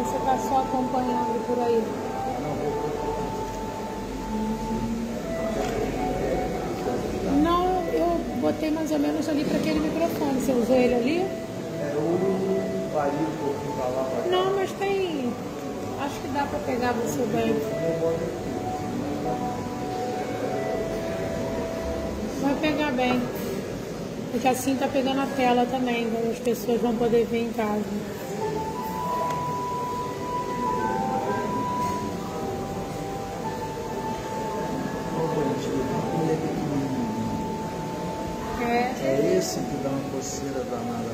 você está só acompanhando por aí? Não, eu botei mais ou menos ali para aquele microfone. Você usou ele ali? Eu vario um pouquinho para lá, para cá. Não, mas tem... Acho que dá para pegar você bem. Vai pegar bem. Porque assim tá pegando a tela também, então as pessoas vão poder ver em casa. É esse que dá uma coceira danada.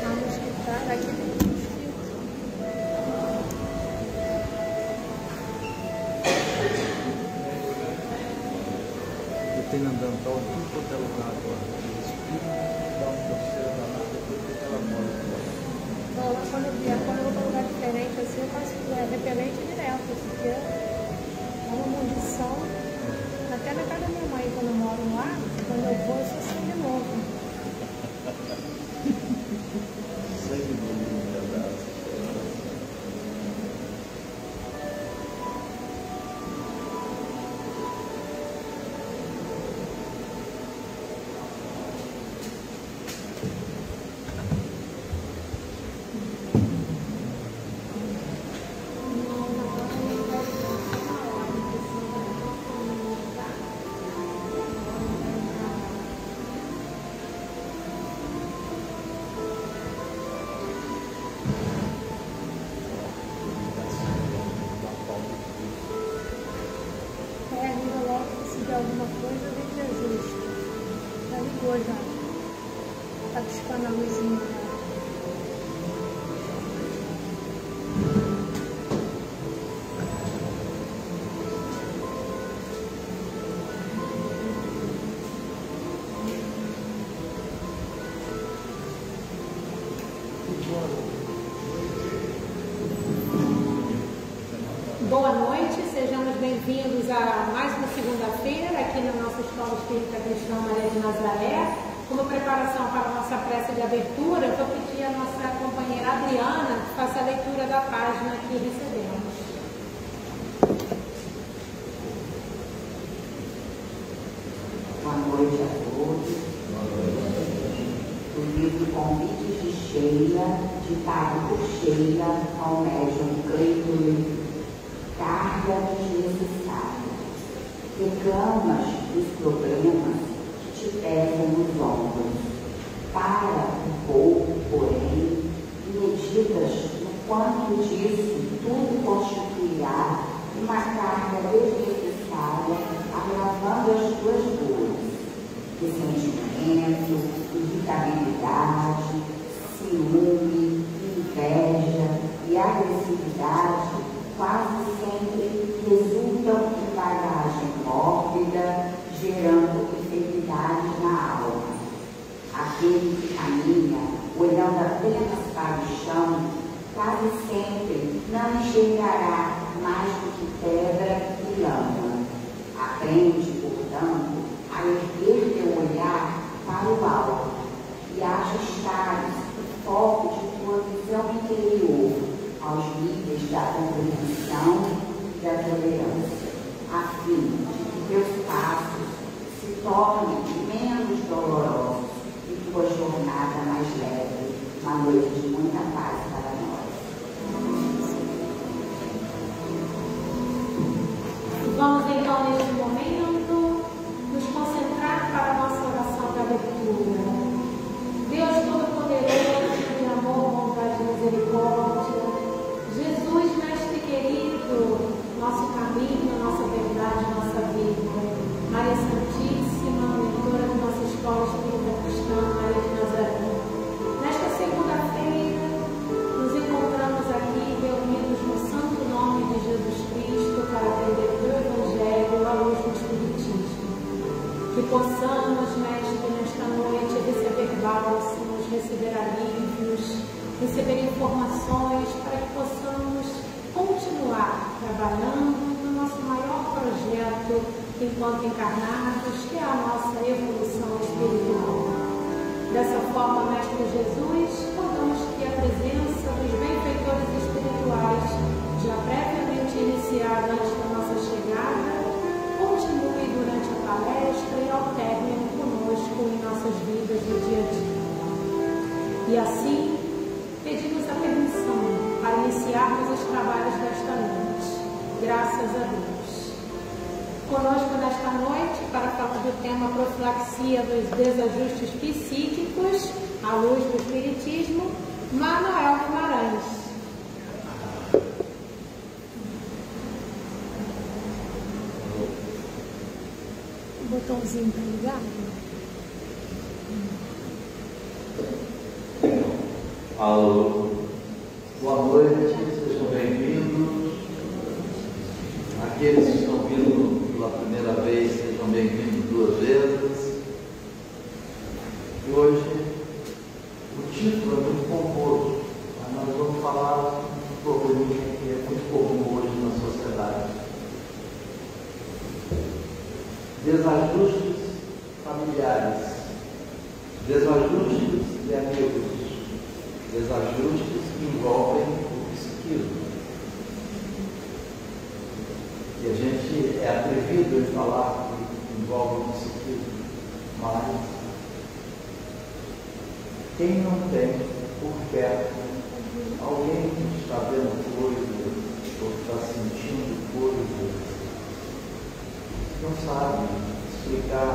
Vamos quitar aqui no mosquito. Eu tenho andando para tudo quanto é lugar agora. Dá uma coceira danada depois que ela morre. Quando eu vou para um lugar diferente, assim, eu faço repelente direto, porque é uma munição. Até na casa da minha mãe, quando eu moro lá, quando eu vou, eu sou assim de novo. Sangue no pedaço. Liga logo que se der alguma coisa, vem Jesus. Já ligou já. Tá piscando a luzinha já. Boa noite, sejamos bem-vindos a mais uma segunda-feira aqui na nossa Escola Espírita Cristã Maria de Nazaré. Como preparação para a nossa prece de abertura, eu vou pedir à nossa companheira Adriana que faça a leitura da página que recebemos. Boa noite a todos. O livro Convites de Sheila, ditado por Sheila ao médium Cleiton. Carga desnecessária. Reclamas dos problemas que te pesam nos ombros. Para um pouco, porém, e meditas no quanto disso tudo constituirá uma carga desnecessária, agravando as tuas dores. Ressentimento, irritabilidade, ciúme, inveja e agressividade quase sempre resultam em bagagem mórbida, gerando enfermidades na alma. Aquele que caminha, olhando apenas para o chão, quase sempre não enxergará mais do que pedra e lama. Aprende, portanto, a erguer teu olhar para o alto e a ajustares o foco de tua visão interior aos níveis da compreensão e da tolerância, a fim de que teus passos se tornem menos dolorosos e tua jornada mais leve, uma noite de muita paz para nós. Vamos então, neste momento, nos concentrar para a nossa oração de abertura. Deus Todo-Poderoso, de amor, bondade e misericórdia, Jesus, Mestre querido, nosso caminho, nossa verdade, nossa vida. Maria Santíssima, mentora da nossa Escola Espírita Cristã Maria de Nazaré. Nesta segunda-feira, nos encontramos aqui reunidos no santo nome de Jesus Cristo para aprender o Evangelho à luz do Espiritismo. Que possamos, Mestre, nesta noite receber bálsamos, receber alívios, receber informações para que possamos continuar trabalhando no nosso maior projeto enquanto encarnados, que é a nossa evolução espiritual. Dessa forma, Mestre Jesus, rogamos que a presença dos benfeitores espirituais graças a Deus. Conosco nesta noite, para falar do tema profilaxia dos desajustes psíquicos, à luz do Espiritismo, Manuel Guimarães. Botãozinho para ligar? Alô, boa noite, sejam bem-vindos. Aqueles que estão vindo pela primeira vez, sejam bem-vindos 2 vezes. E hoje, o título é muito pomposo, mas nós vamos falar um problema que é muito comum hoje na sociedade. Desajustes familiares, desajustes de amigos, desajustes que envolvem o psiquismo. E a gente é atrevido em falar que envolve o psiquismo, mas quem não tem por perto alguém que está vendo coisas ou está sentindo coisas, não sabe explicar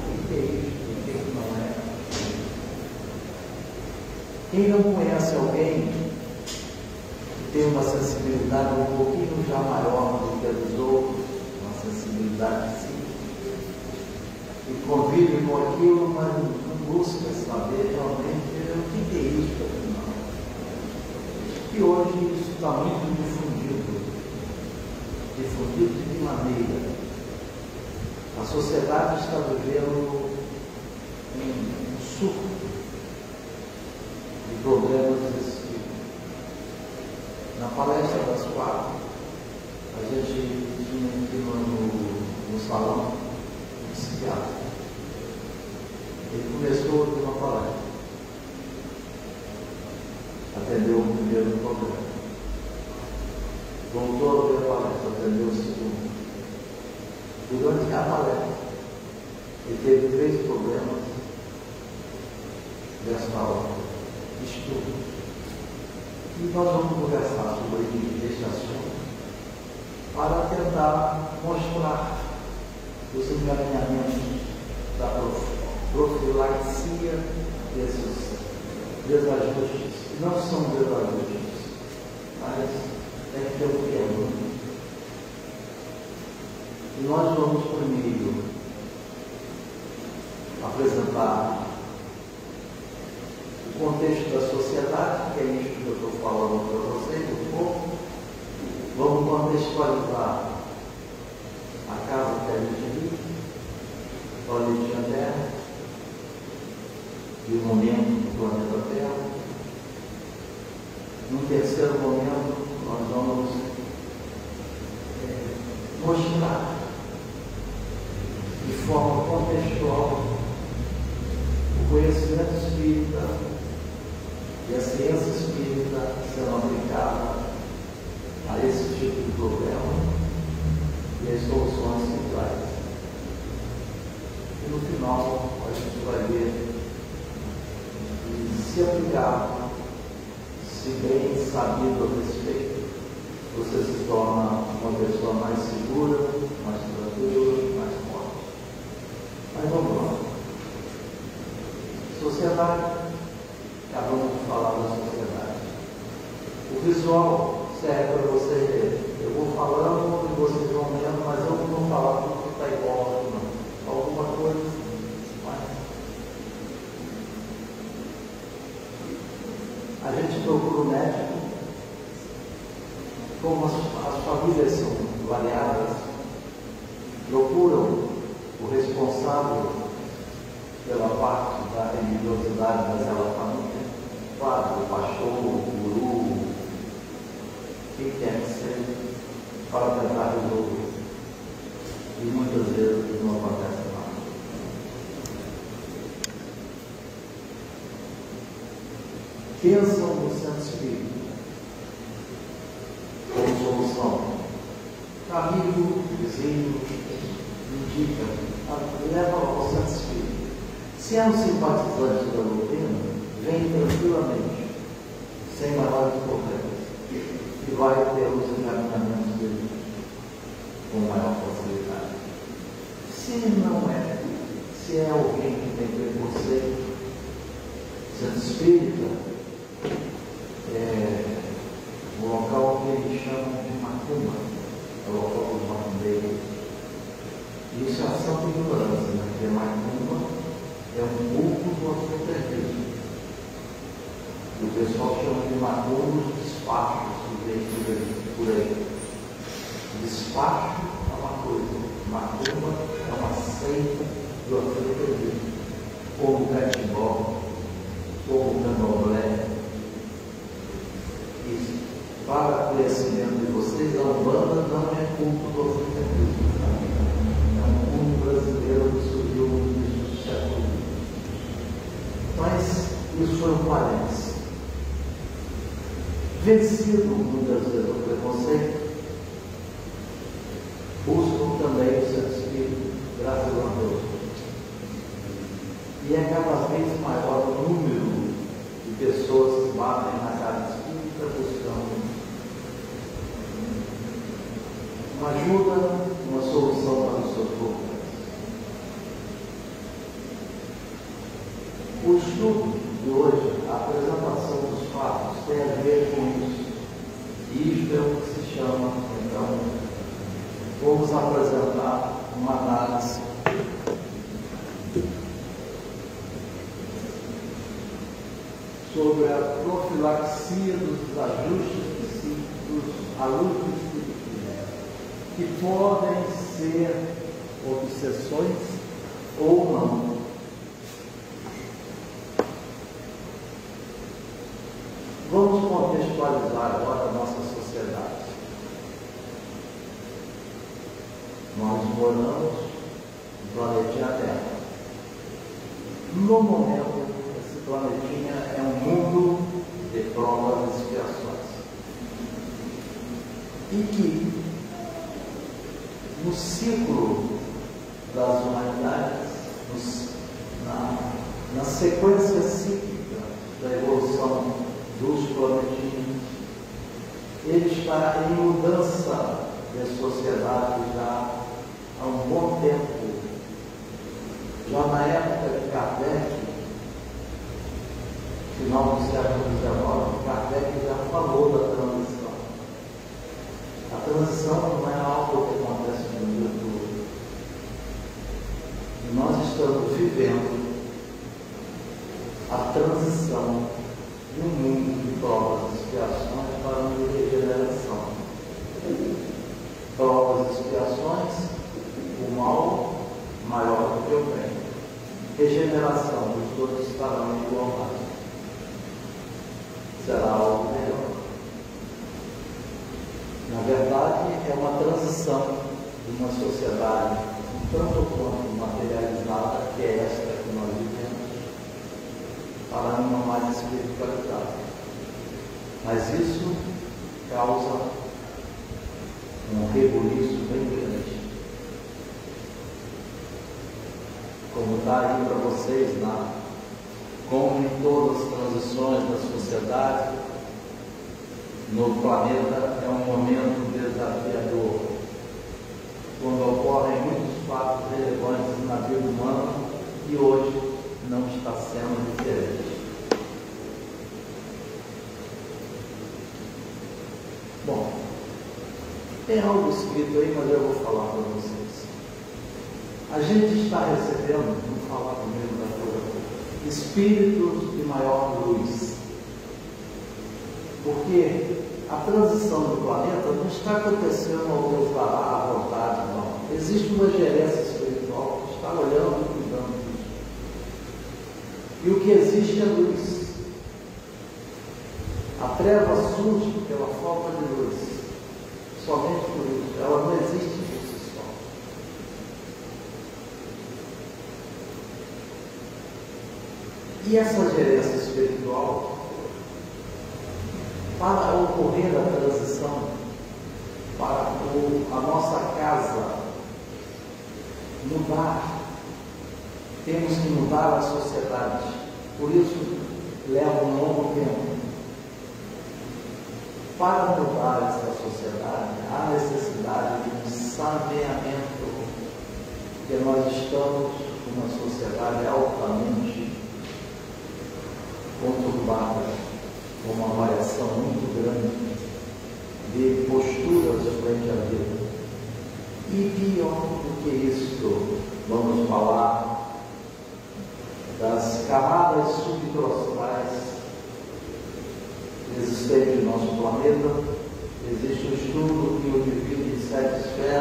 o que é isso e o que não é. Quem não conhece alguém que tem uma sensibilidade um pouquinho já maior do que a dos outros, uma sensibilidade psíquica, e convive com aquilo, mas não busca saber realmente o que é isso, afinal. E hoje isso está muito difundido. Difundido de que maneira? A sociedade está vivendo um surto de problemas desse tipo. Na palestra das 4, a gente tinha aqui no salão um psiquiatra. Ele começou aqui uma palestra. Atendeu o primeiro problema. Voltou a ver a palestra, atendeu o segundo. Durante a palestra, ele teve 3 problemas dessa aula, estudo. E nós vamos conversar sobre este assunto para tentar mostrar os encaminhamentos da profilaxia desses desajustes, que não são desajustes, mas é que eu quero. E nós vamos primeiro apresentar o contexto da sociedade, que é isso que eu estou falando para vocês um pouco. Vamos contextualizar a casa que a gente vive, o planeta Terra, e o momento do planeta Terra. No terceiro momento, nós vamos mostrar de forma contextual o conhecimento espírita e a ciência espírita sendo aplicada a esse tipo de problema e as soluções que traz. E no final a gente vai ver que, se aplicado, se bem sabido a respeito, você se torna uma pessoa mais segura, mais tranquila, mais forte. Mas vamos lá. Sociedade, acabamos de falar da sociedade. O visual serve para você ver. Eu vou falando e vocês vão vendo, mas eu não vou falar tudo que está igual, não. Alguma coisa, mas a gente procura o médico. Como as famílias são variadas, procuram o responsável pela parte da religiosidade daquela família, padre, pastor, guru, o que quer que seja, para tentar resolver. E muitas vezes não acontece nada. Pensam no centro espírita como solução. Amigo, vizinho, indica, leva ao centro espírita. Se é um simpatizante da doutrina, vem tranquilamente, sem maiores problemas, e vai ter os encaminhamentos dele. despacho é uma coisa, macumba é uma seita do africanismo, como o catimbó, como o candomblé. Isso, para conhecimento de vocês, a Umbanda não é culto do africanismo, é um culto brasileiro que surgiu no início do século XX. Mas isso foi um parênteses. Vencido muitas vezes o preconceito, buscam também o seu espírito, graças a Deus. E é cada vez maior o número de pessoas que batem na casa espírita buscando uma ajuda, uma solução para os seus problemas. O estudo de hoje, a apresentação dos fatos, tem a ver com isso. E isto é o que se chama, então, vamos apresentar uma análise sobre a profilaxia dos desajustes psíquicos à luz do espiritismo, que podem ser obsessões ou não. Vamos contextualizar agora a nossa sociedade. Nós moramos no planetinha Terra. No momento, esse planetinha é um mundo de provas e expiações. E que, no ciclo das humanidades, na sequência cíclica da evolução dos planetinhos, ele está em mudança de sociedade já há um bom tempo. Já na época de Kardec, final do século XIX, Kardec já falou da transição. A transição não é algo que acontece no dia todo. E nós estamos vivendo a transição de um mundo de provas e expiações para um mundo de regeneração. Provas e expiações, o mal maior do que o bem. Regeneração, os dois estarão em igualdade. Será algo melhor. Na verdade, é uma transição de uma sociedade tanto quanto materializada, que é esta que nós vivemos, para uma mais espiritualidade. Mas isso causa um rebuliço bem grande. Como está aí para vocês, como em todas as transições da sociedade, no planeta é um momento desafiador, quando ocorrem muitos fatos relevantes na vida humana, e hoje não está sendo diferente. Bom, tem algo escrito aí, mas eu vou falar para vocês. A gente está recebendo, vamos falar comigo da coisa, espíritos de maior luz. Porque a transição do planeta não está acontecendo ao Deus dará à vontade, não. Existe uma gerência espiritual que está olhando e cuidando disso. E o que existe é luz. A treva surge pela falta de luz. Somente por isso. Ela não existe por si só. E essa gerência espiritual, para ocorrer a transição, para a nossa casa mudar, temos que mudar a sociedade. Por isso leva um longo tempo. Para mudar essa sociedade, há necessidade de um saneamento, porque nós estamos numa sociedade altamente conturbada, com uma variação muito grande de posturas frente à vida. E pior do que isso, vamos falar das camadas subcrostrais existentes no nosso planeta. Existe um estudo que o divide em 7 esferas.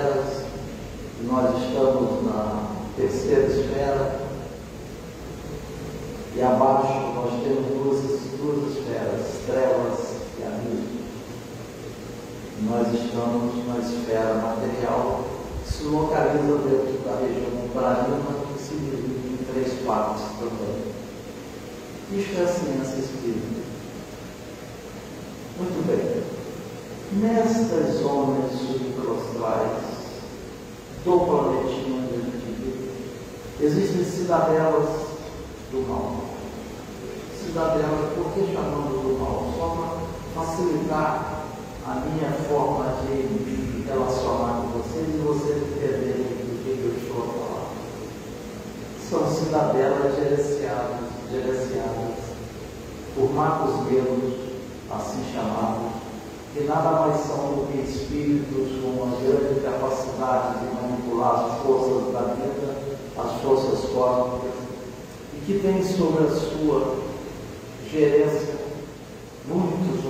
imaginamos na esfera material, que se localiza dentro da região umbralina, que se divide em 3 partes também. Isso é a ciência espírita. Muito bem. Nestas zonas subcrostrais do planetinho onde a gente vive, existem cidadelas do mal. Cidadelas, por que chamamos do mal? Só para facilitar a minha forma de me relacionar com vocês e vocês entenderem do que eu estou a falar. São cidadelas gerenciadas por magos negros, assim chamados, que nada mais são do que espíritos com uma grande capacidade de manipular as forças da vida, as forças cósmicas, e que tem sobre a sua gerência muitos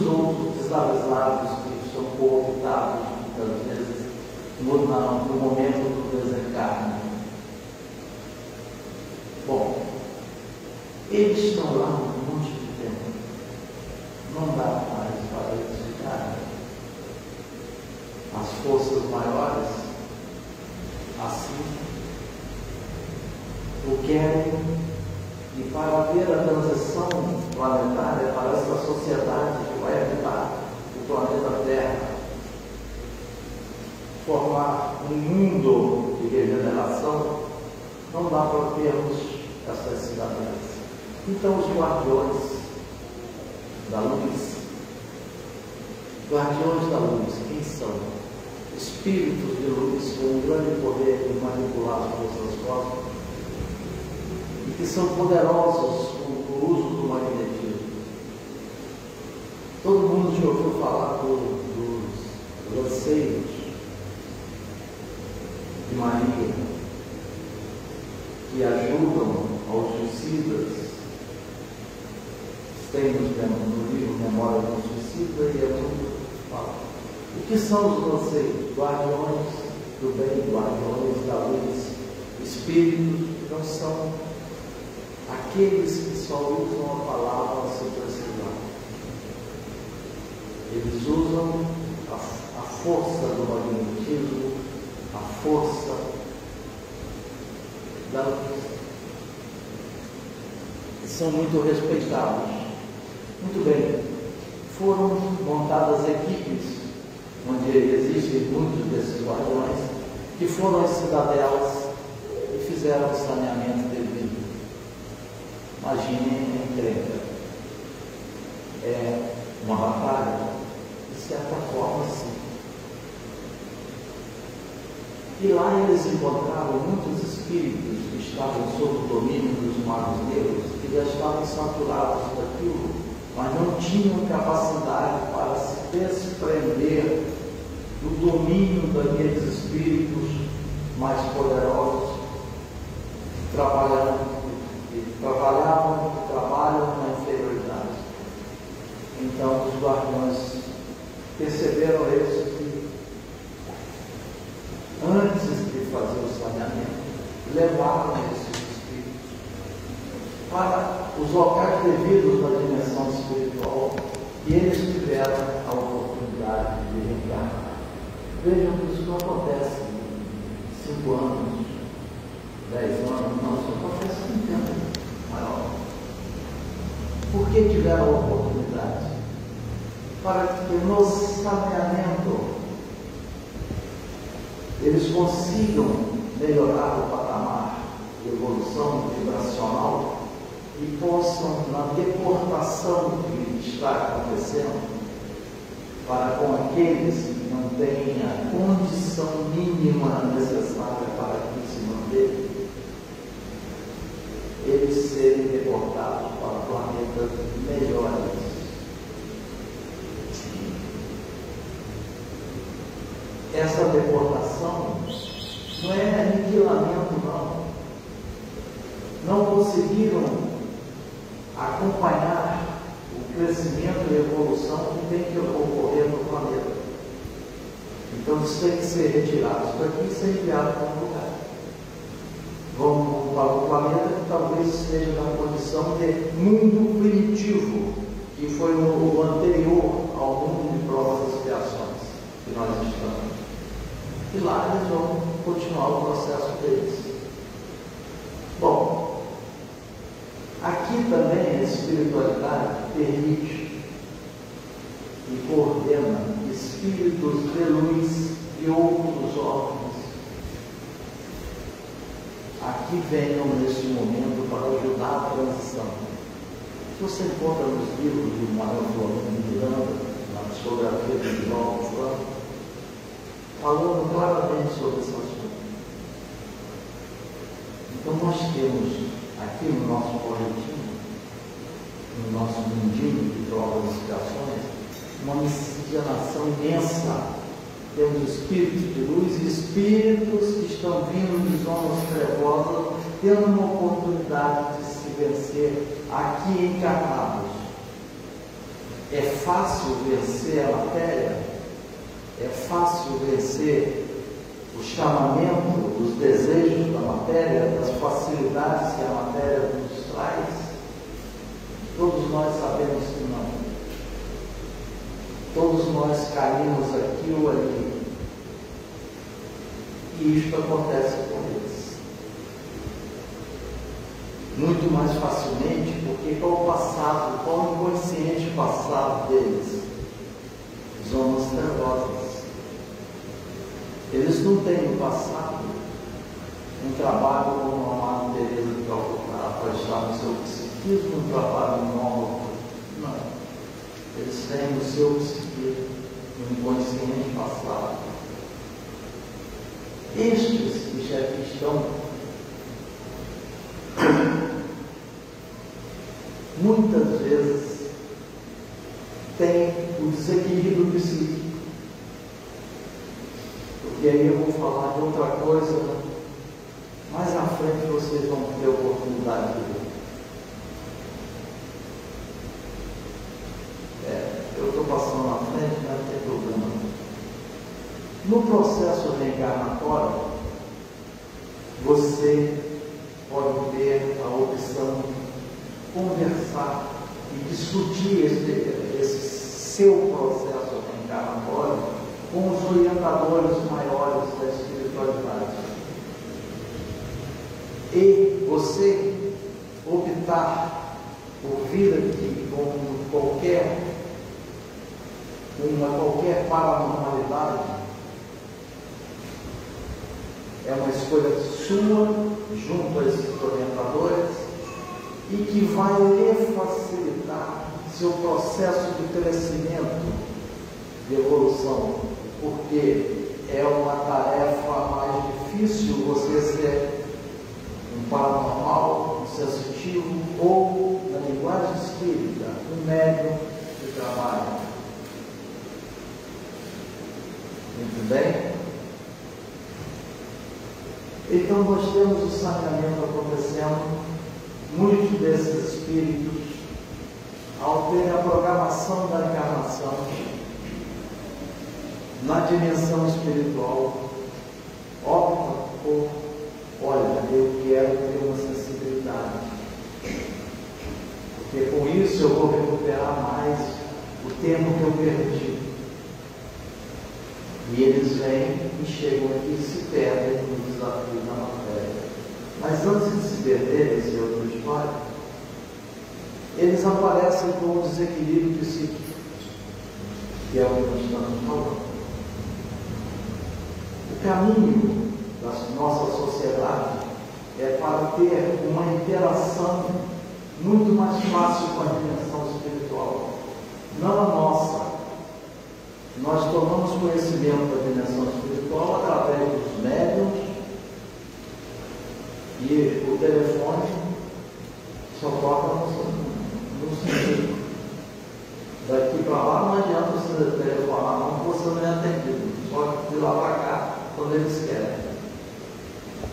outros desavisados que são cooptados muitas vezes no momento do desencarne. Bom, eles estão lá há muito tempo. Não dá mais para eles ficarem. As forças maiores, assim, o querem. E para haver a transição planetária para essa sociedade que vai habitar o planeta Terra, formar um mundo de regeneração, não dá para termos essas cidadelas. Então os guardiões da luz, quem são? Espíritos de luz com um grande poder de manipular as forças cósmicas, e que são poderosos com o uso do magnetismo. Todo mundo já ouviu falar dos lanceiros de Maria, que ajudam aos suicidas. Tem no livro Memória do Suicida e é muito falado. O que são os lanceiros? Guardiões do bem, guardiões da luz, espíritos que não são aqueles que só usam a palavra sem precisar. Eles usam a força do magnetismo, a força da luz. E são muito respeitados. Muito bem, foram montadas equipes onde existem muitos desses guardiões que foram às cidadelas e fizeram o saneamento devido. Imaginem a encrenca. É uma batalha, de certa forma, sim. E lá eles encontraram muitos espíritos que estavam sob o domínio dos magos negros, que já estavam saturados daquilo, mas não tinham capacidade para se desprender do domínio daqueles espíritos mais poderosos que trabalham na inferioridade. Então os guardiões perceberam isso, que antes de fazer o saneamento, levaram esses espíritos para os locais devidos na dimensão espiritual, e eles tiveram a oportunidade de reencarnar. Vejam que isso não acontece em 5 anos, 10 anos, não, isso acontece em um tempo maior. Por que tiveram a oportunidade? Para que no saneamento eles consigam melhorar o patamar de evolução vibracional e possam, na deportação que está acontecendo, para com aqueles que não têm a condição mínima necessária para que se manter, eles serem deportados para planetas melhores. Essa deportação não é aniquilamento, não. Não conseguiram acompanhar o crescimento e a evolução que tem que ocorrer no planeta. Então eles têm que ser retirados daqui e ser enviados para um lugar. Vão para o planeta que talvez esteja na condição de mundo primitivo, que foi o anterior ao mundo E lá eles vão continuar o processo deles. Bom, aqui também a espiritualidade permite e coordena espíritos de luz e outros órgãos. Aqui venham neste momento para ajudar a transição. Você encontra nos livros do Manuel Flamengo Miranda, na psicografia de João Flamengo, falando claramente sobre esse assunto. Então nós temos aqui no nosso projetinho, no nosso mundinho de trocas de explicações, uma miscigenação imensa. Temos espíritos de luz e espíritos que estão vindo de zonas trevosas, tendo uma oportunidade de se vencer aqui encarnados. É fácil vencer a matéria? É fácil vencer o chamamento, os desejos da matéria, das facilidades que a matéria nos traz? Todos nós sabemos que não. Todos nós caímos aqui ou ali. E isto acontece com eles. Muito mais facilmente, porque qual o passado, qual o inconsciente passado deles? Zonas trevosas. Eles não têm no passado um trabalho como a Madre Teresa de Calcutá para estar no seu psiquismo, um trabalho novo. Não. Eles têm o seu psiquismo, um inconsciente passado. Estes que já aqui estão, muitas vezes têm o desequilíbrio psíquico. Porque aí eu vou falar de outra coisa, mais à frente vocês vão ter oportunidade de ver. Eu estou passando na frente, mas não tem problema. No processo reencarnatório, você pode ter a opção de conversar e discutir esse seu processo reencarnatório com os orientadores maiores da espiritualidade. E você optar por vir aqui com qualquer paranormalidade é uma escolha sua, junto a esses orientadores, e que vai lhe facilitar seu processo de crescimento, de evolução, porque é uma tarefa mais difícil você ser um paranormal, um sensitivo, ou, na linguagem espírita, um médium de trabalho. Muito bem? Então nós temos o saneamento acontecendo. Muitos desses espíritos, ao terem a programação da encarnação na dimensão espiritual, optam por, olha, eu quero ter uma sensibilidade, porque com isso eu vou recuperar mais o tempo que eu perdi. E eles vêm e chegam aqui e se perdem no desafio da matéria. Mas antes de se perderem, esse é outra história, eles aparecem com um desequilíbrio psíquico, que é o que nós estamos falando. O caminho da nossa sociedade é para ter uma interação muito mais fácil com a dimensão espiritual, não a nossa. Nós tomamos conhecimento da dimensão espiritual através dos médiuns, e o telefone só toca no sentido. Daqui para lá não adianta você telefonar, não, você não é atendido, só de lá para cá quando eles querem.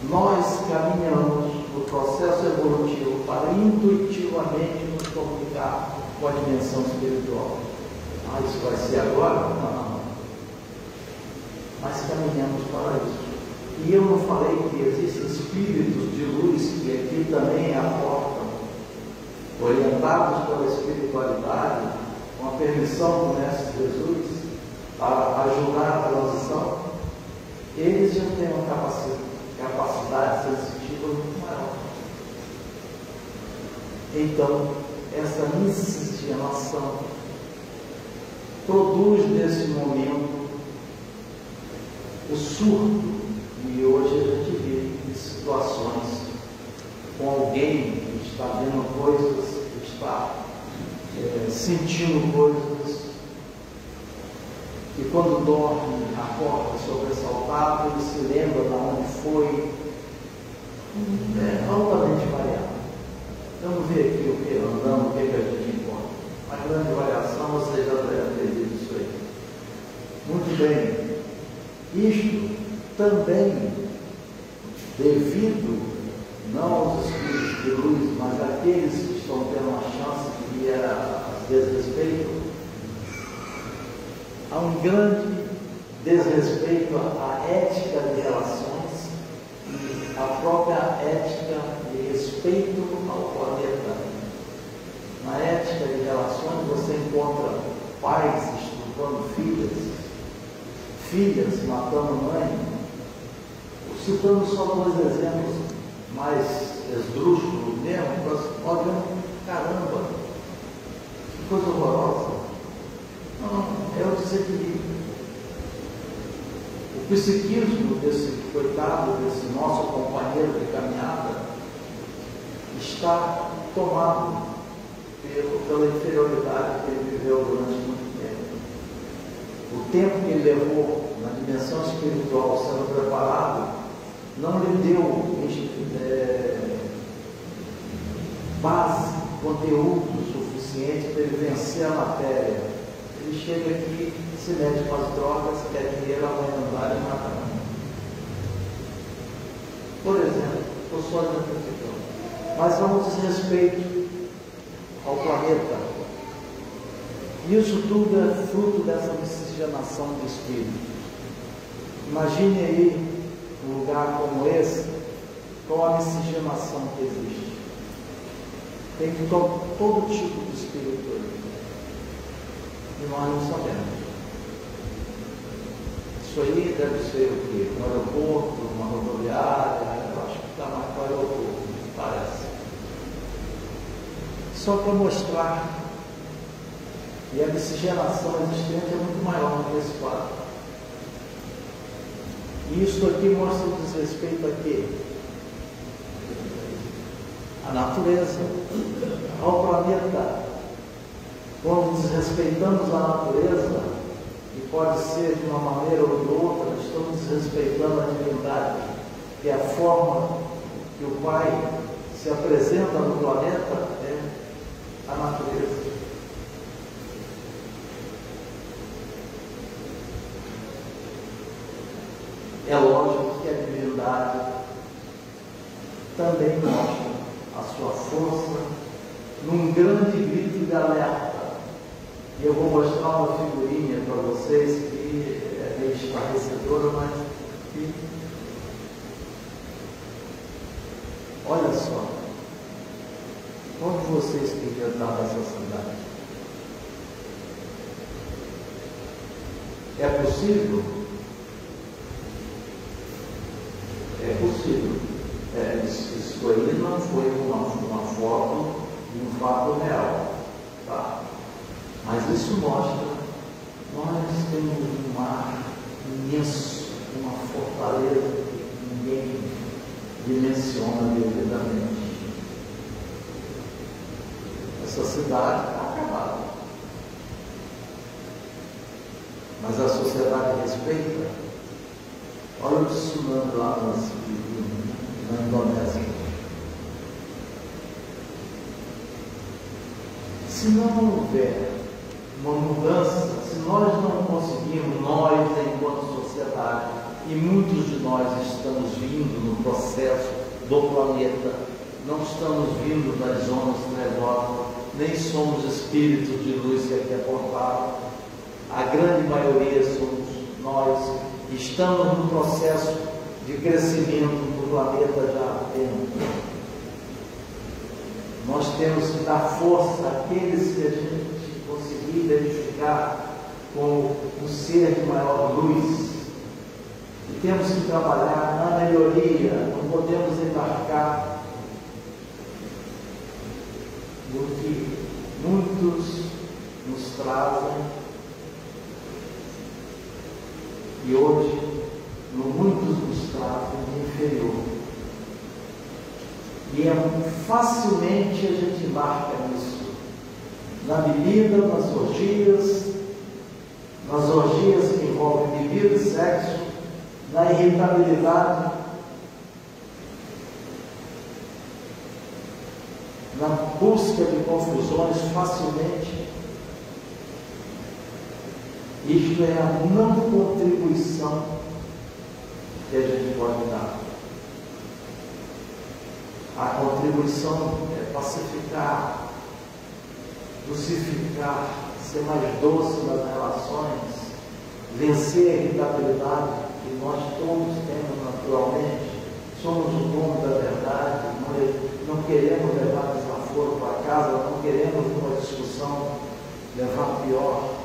Nós caminhamos no processo evolutivo para intuitivamente nos comunicar com a dimensão espiritual. Isso vai ser agora? Não. Mas caminhamos para isso. E eu não falei que existem espíritos de luz que aqui também aportam, orientados pela espiritualidade, com a permissão do Mestre Jesus, para ajudar a transição. Eles tem uma capacidade sensitiva muito maior. Então, essa miscigenação produz nesse momento o surto. E hoje a gente vive situações com alguém que está vendo coisas, que está sentindo coisas, e quando dorme, acorda sobressaltado, ele se lembra de onde foi, altamente variável. Vamos ver aqui o que andando, o que a gente encontra. Uma grande variação, você já deve ter visto isso aí. Muito bem. Isto também devido não aos espíritos de luz, mas àqueles que estão tendo uma chance de ir a desrespeito, há um grande desrespeito à ética de relações e à própria ética de respeito ao planeta. Na ética de relações você encontra pais estuprando filhas matando mãe. Citando só dois exemplos mais esdrúxulos mesmo, nós olhamos, caramba, que coisa horrorosa. Não, é o desequilíbrio. O psiquismo desse coitado, desse nosso companheiro de caminhada, está tomado pela inferioridade que ele viveu durante muito tempo. O tempo que ele levou na dimensão espiritual sendo preparado não lhe deu base, conteúdo suficiente para ele vencer a matéria. Ele chega aqui, se mete com as drogas, quer dinheiro, amanhã andar e matar. Por exemplo, estou só exemplificando. Mas há um desrespeito ao planeta. Isso tudo é fruto dessa miscigenação de espíritos. Imagine aí um lugar como esse, com a miscigenação que existe. Tem todo tipo de espírito aí. E nós não sabemos. Isso aí deve ser o quê? Um aeroporto, uma rodoviária, eu acho que está mais para o aeroporto, parece. Só para mostrar. E a miscigenação existente é muito maior do que esse quadro. E isso aqui mostra o desrespeito a quê? A natureza, ao planeta. Quando desrespeitamos a natureza, e pode ser de uma maneira ou de outra, estamos desrespeitando a divindade, que é a forma que o Pai se apresenta no planeta, é a natureza. É lógico que a divindade também mostra a sua força num grande grito de alerta. E eu vou mostrar uma figurinha para vocês que é meio esclarecedora, mas que... olha só, onde vocês queriam estar nessa cidade? É possível? É possível. Isso aí não foi uma foto de um fato real, tá? Mas isso mostra, nós temos um mar imenso, uma fortaleza que ninguém dimensiona devidamente. Essa cidade está acabada. Mas a sociedade respeita. Olha o tsunami lá na Indonésia. Se não houver uma mudança, se nós não conseguirmos, nós enquanto sociedade, e muitos de nós estamos vindo no processo do planeta, não estamos vindo das zonas trevosas, nem somos espíritos de luz que aqui apontaram, a grande maioria somos nós, estamos no processo de crescimento do planeta já há tempo. Nós temos que dar força àqueles que a gente conseguir identificar com o ser de maior luz, temos que trabalhar na melhoria, não podemos embarcar no que muitos nos trazem e hoje muitos nos trazem de inferior. E facilmente a gente embarca nisso, na bebida, nas orgias que envolvem bebida e sexo, na irritabilidade, na busca de confusões facilmente. Isto é a não contribuição que a gente pode dar. A contribuição é pacificar, lucificar, ser mais doce nas relações, vencer a irritabilidade que nós todos temos naturalmente. Somos o dono da verdade, não queremos levar desaforo para casa, não queremos numa discussão levar pior.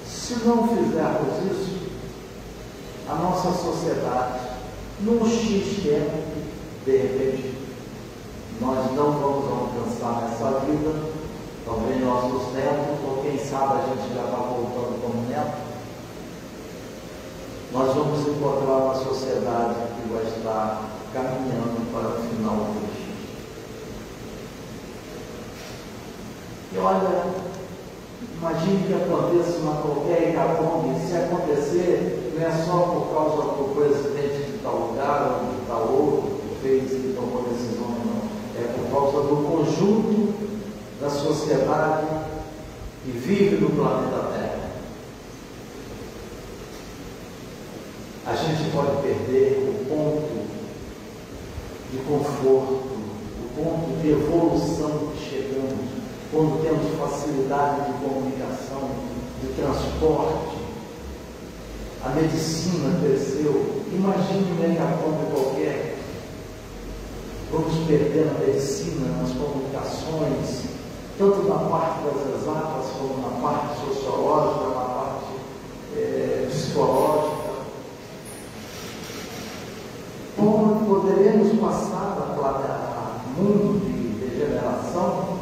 Se não fizermos isso, a nossa sociedade, num X tempo, de repente, nós não vamos alcançar nessa vida, talvez nossos netos, ou quem sabe a gente já está voltando como neto, nós vamos encontrar uma sociedade que vai estar caminhando para o final do X. E olha, imagine que aconteça uma qualquer hecatombe. Se acontecer, não é só por causa do presidente de tal lugar ou de tal outro que fez e tomou decisões, não. É por causa do conjunto da sociedade que vive no planeta Terra. A gente pode perder o ponto de conforto, o ponto de evolução que chegamos, quando temos facilidade de comunicação, de transporte. A medicina cresceu. Imagine um hecatombe qualquer. Vamos perder a medicina, nas comunicações, tanto na parte das exatas, como na parte sociológica, na parte psicológica. Como poderemos passar para o mundo de degeneração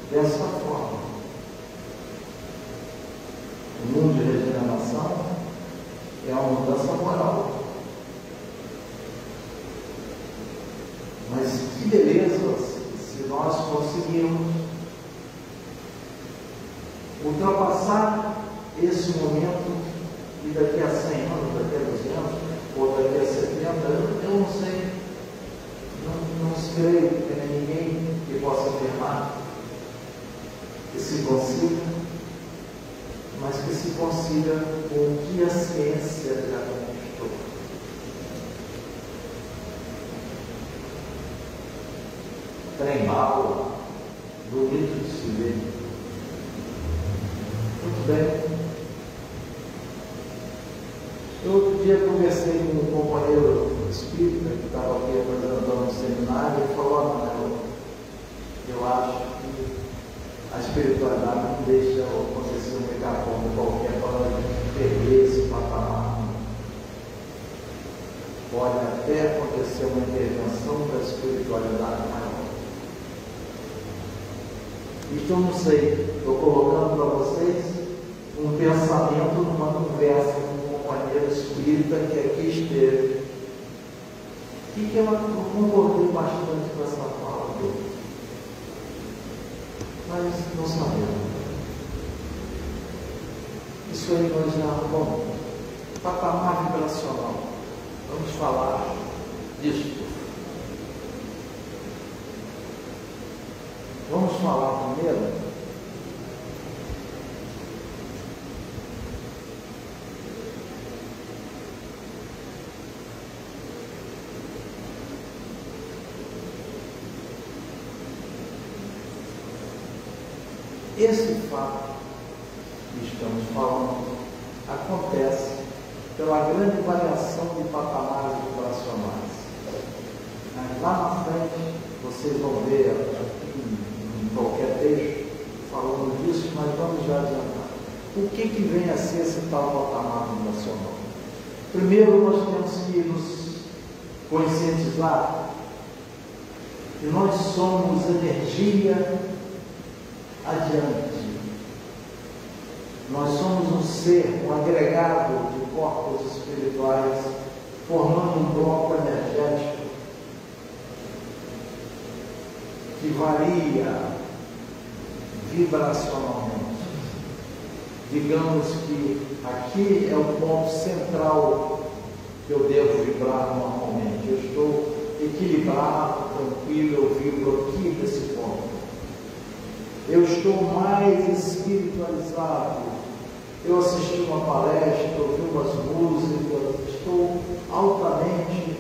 dessa forma? O mundo de regeneração é uma mudança moral. Mas que beleza se nós conseguirmos ultrapassar esse momento e daqui a 100 anos, daqui a 200, ou daqui a 70, eu não sei, não creio que tenha ninguém que possa afirmar que se consiga, mas que se consiga com o que a ciência já conquistou. Trem-bala, bonito de se ver. Muito bem. Eu outro dia conversei com um companheiro espírita que estava aqui apresentando um seminário e falou: eu acho que a espiritualidade não deixa acontecer um hecatombe qualquer para a gente perder esse patamar. Pode até acontecer uma intervenção da espiritualidade maior. Então, não sei, estou colocando para vocês um pensamento numa conversa com um companheiro espírita que aqui esteve e que eu concordei bastante com essa fala dele. Mas não sabemos. Isso aí nós já, bom, patamar vibracional. Vamos falar disso. Vamos falar primeiro esse fato que estamos falando acontece pela grande variação de patamares vibracionais. Mas lá na frente vocês vão ver em qualquer texto falando disso, mas vamos já adiantar. O que vem a ser esse tal patamar vibracional? Primeiro, nós temos que nos conscientizar que nós somos energia adiante. Nós somos um ser, um agregado de corpos espirituais, formando um bloco energético que varia vibracionalmente. Digamos que aqui é o ponto central que eu devo vibrar normalmente. Eu estou equilibrado, tranquilo, eu vibro aqui nesse ponto. Eu estou mais espiritualizado. Eu assisti uma palestra, ouvi umas músicas, estou altamente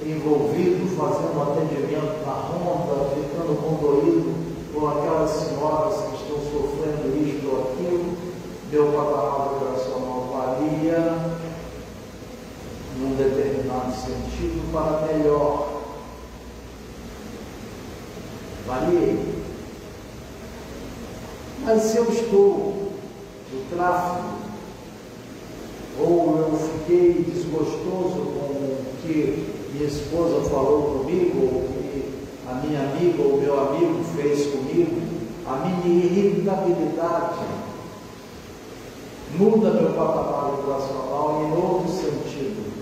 envolvido, fazendo atendimento na ronda, ficando condoído por aquelas senhoras que estão sofrendo isto ou aquilo. Meu patamar vibracional varia num determinado sentido para melhor. Variei. Mas se eu estou no tráfego, ou eu fiquei desgostoso com o que minha esposa falou comigo, ou o que a minha amiga ou meu amigo fez comigo, a minha irritabilidade muda meu patamar vibracional em outro sentido.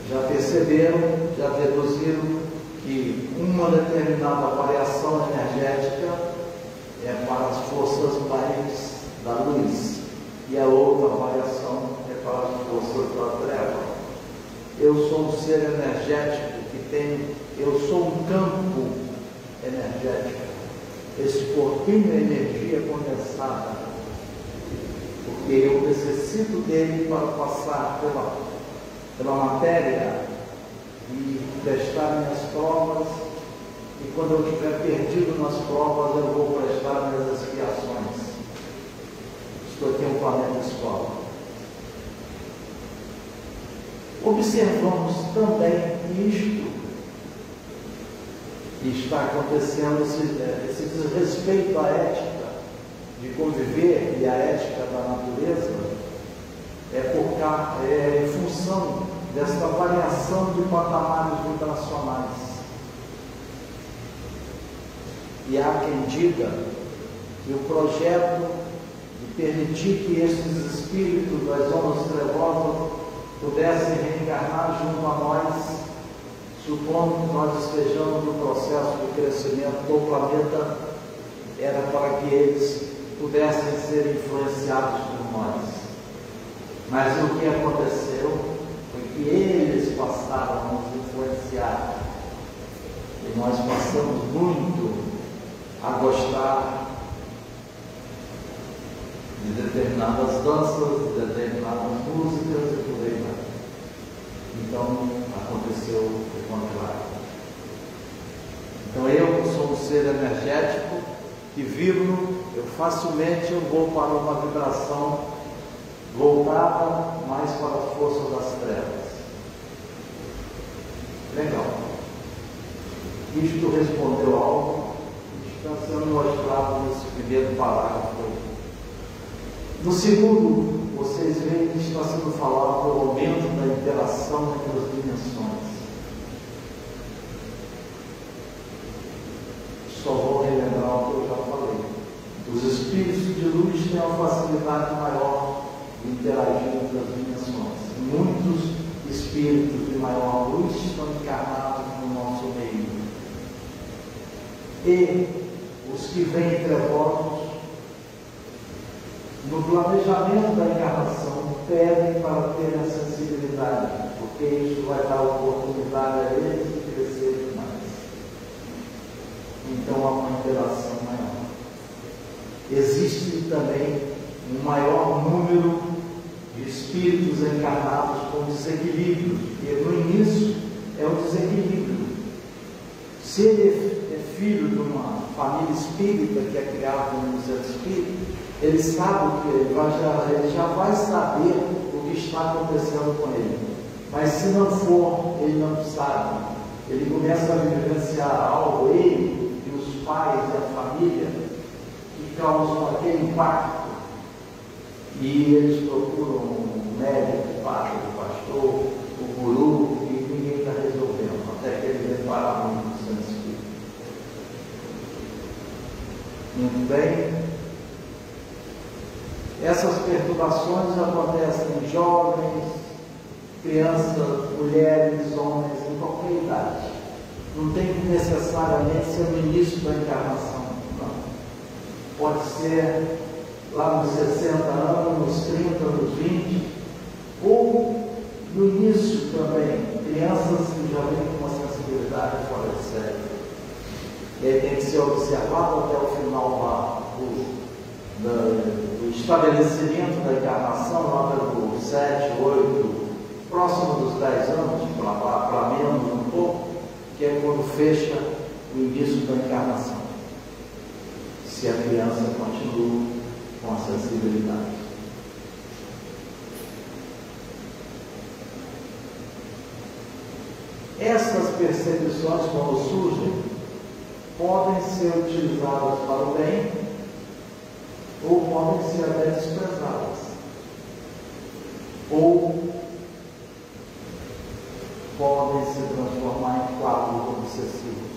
Já perceberam, já deduziram que uma determinada variação energética é para as forças mais da luz e a outra variação é para as forças da treva. Eu sou um ser energético eu sou um campo energético. Esse corpinho é energia condensada, porque eu necessito dele para passar pela matéria e prestar minhas provas, e quando eu estiver perdido nas provas, eu vou prestar minhas expiações. Estou aqui um planeta escola. Observamos também isto que está acontecendo, esse desrespeito à ética de conviver e à ética da natureza, é em função desta variação de patamares vibracionais. E há quem diga que o projeto de permitir que estes espíritos das zonas trevosas pudessem reencarnar junto a nós, supondo que nós estejamos no processo de crescimento do planeta, era para que eles pudessem ser influenciados por nós. Mas o que aconteceu foi que eles passaram a nos influenciar, e nós passamos muito a gostar de determinadas danças, de determinadas músicas e por aí vai. Então aconteceu o contrário. Então eu, que sou um ser energético, que vibro, eu facilmente vou para uma vibração voltada mais para as forças das trevas. Legal. Isto respondeu algo que está sendo mostrado nesse primeiro parágrafo. No segundo, vocês veem que está sendo falado do aumento da interação entre as dimensões. Só vou relembrar o que eu já falei. Os espíritos de luz têm uma facilidade maior de interagir entre as dimensões. Muitos espíritos de maior luz estão encarnados no nosso meio. E os que vêm trevosos, no planejamento da encarnação, pedem para ter a sensibilidade, porque isso vai dar oportunidade a eles de crescer mais. Então há uma interação maior. Existe também um maior número de espíritos encarnados com desequilíbrio, e no início é o desequilíbrio. Se ele é filho de uma família espírita que é criado no museu espírita, ele sabe o que ele já vai saber o que está acontecendo com ele. Mas se não for, ele não sabe. Ele começa a vivenciar algo, ele e os pais e a família, que causam aquele impacto e eles procuram um médico, padre, pastor, o guru, e ninguém está resolvendo, até que ele vem parar no Sanskrit. Muito bem. Essas perturbações acontecem em jovens, crianças, mulheres, homens, em qualquer idade. Não tem que necessariamente ser no início da encarnação, não. Pode ser lá nos 60 anos, nos 30, nos 20, ou no início também, crianças que já vêm com uma sensibilidade fora de série. E aí tem que ser observado até o final do estabelecimento da encarnação, lá do 7, 8, próximo dos 10 anos, para menos um pouco, que é quando fecha o início da encarnação. Se a criança continua com a sensibilidade. Essas percepções, quando surgem, podem ser utilizadas para o bem ou podem ser até desprezadas. Ou podem se transformar em quadros obsessivos.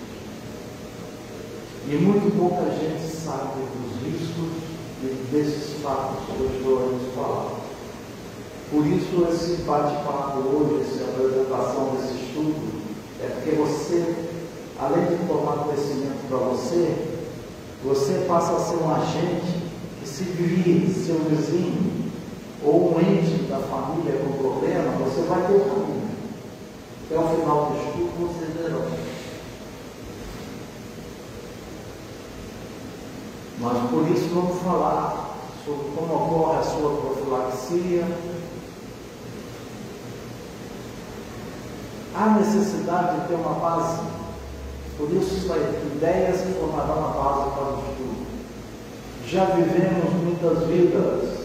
E muito pouca gente sabe dos riscos desses fatos que eu estou a lhes falar. Por isso, esse bate-papo hoje, essa apresentação desse estudo, é porque você, além de tomar conhecimento para você passa a ser um agente que, se vir seu vizinho ou um ente da família com problema, você vai ter o caminho. Até o final do estudo, vocês verão. Mas por isso vamos falar sobre como ocorre a sua profilaxia. Há necessidade de ter uma base. Por isso, ideias que formarão a base para o estudo. Já vivemos muitas vidas.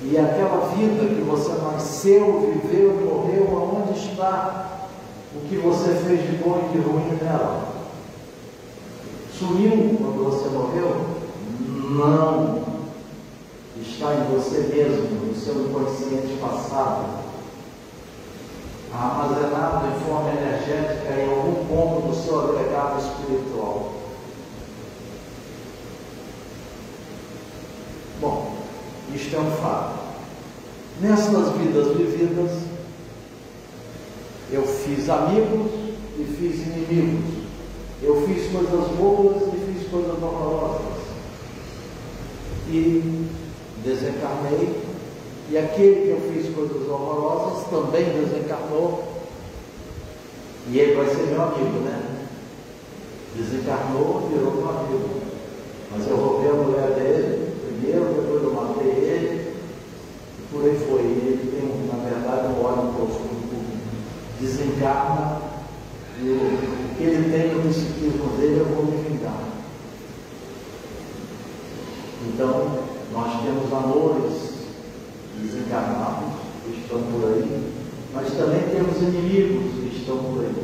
E aquela vida que você nasceu, viveu e morreu, aonde está o que você fez de bom e de ruim nela? Sumiu quando você morreu? Não. Está em você mesmo, no seu inconsciente passado, armazenado em forma energética em algum ponto do seu agregado espiritual. Bom, isto é um fato. Nessas vidas vividas, eu fiz amigos e fiz inimigos. Eu fiz coisas boas e fiz coisas horrorosas. E desencarnei. E aquele que eu fiz coisas horrorosas também desencarnou. E ele vai ser meu amigo, né? Desencarnou, virou meu amigo. Mas eu roubei a mulher dele primeiro, depois eu matei ele. E por aí foi. Ele tem, na verdade, um ódio profundo por mim. Desencarna. E o que ele tem no psiquismo dele, eu vou me vingar. Então, nós temos amores desencarnados que estão por aí, mas também temos inimigos que estão por aí.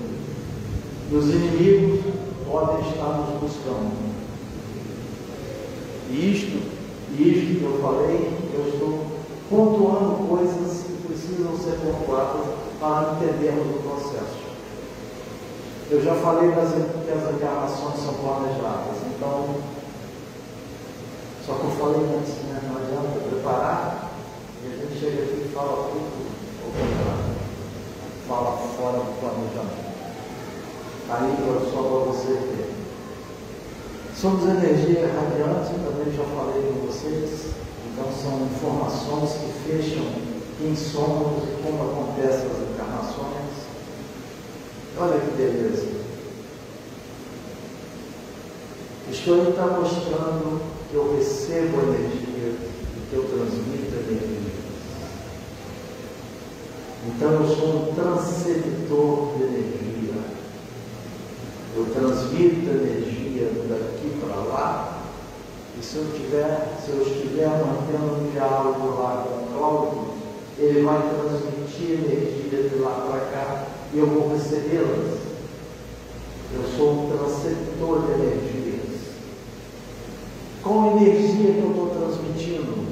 E os inimigos podem estar nos buscando. E isto que eu falei, eu estou pontuando coisas que precisam ser pontuadas para entendermos o processo. Eu já falei que as encarnações são planejadas, então, só que eu falei antes, né? Não adianta preparar e a gente chega aqui e fala tudo ao contrário, fala fora do planejamento. Aí só para você ver. Somos energia radiante, também já falei com vocês, então são informações que fecham quem somos e como acontecem as encarnações. Olha que beleza. Isto aí está mostrando que eu recebo energia e que eu transmito energia. Então eu sou um transceptor de energia. Eu transmito energia daqui para lá. E se eu estiver mantendo um diálogo lá com o Cláudio, ele vai transmitir energia de lá para cá e eu vou recebê-las. Eu sou um transceptor de energias. energia que eu estou transmitindo?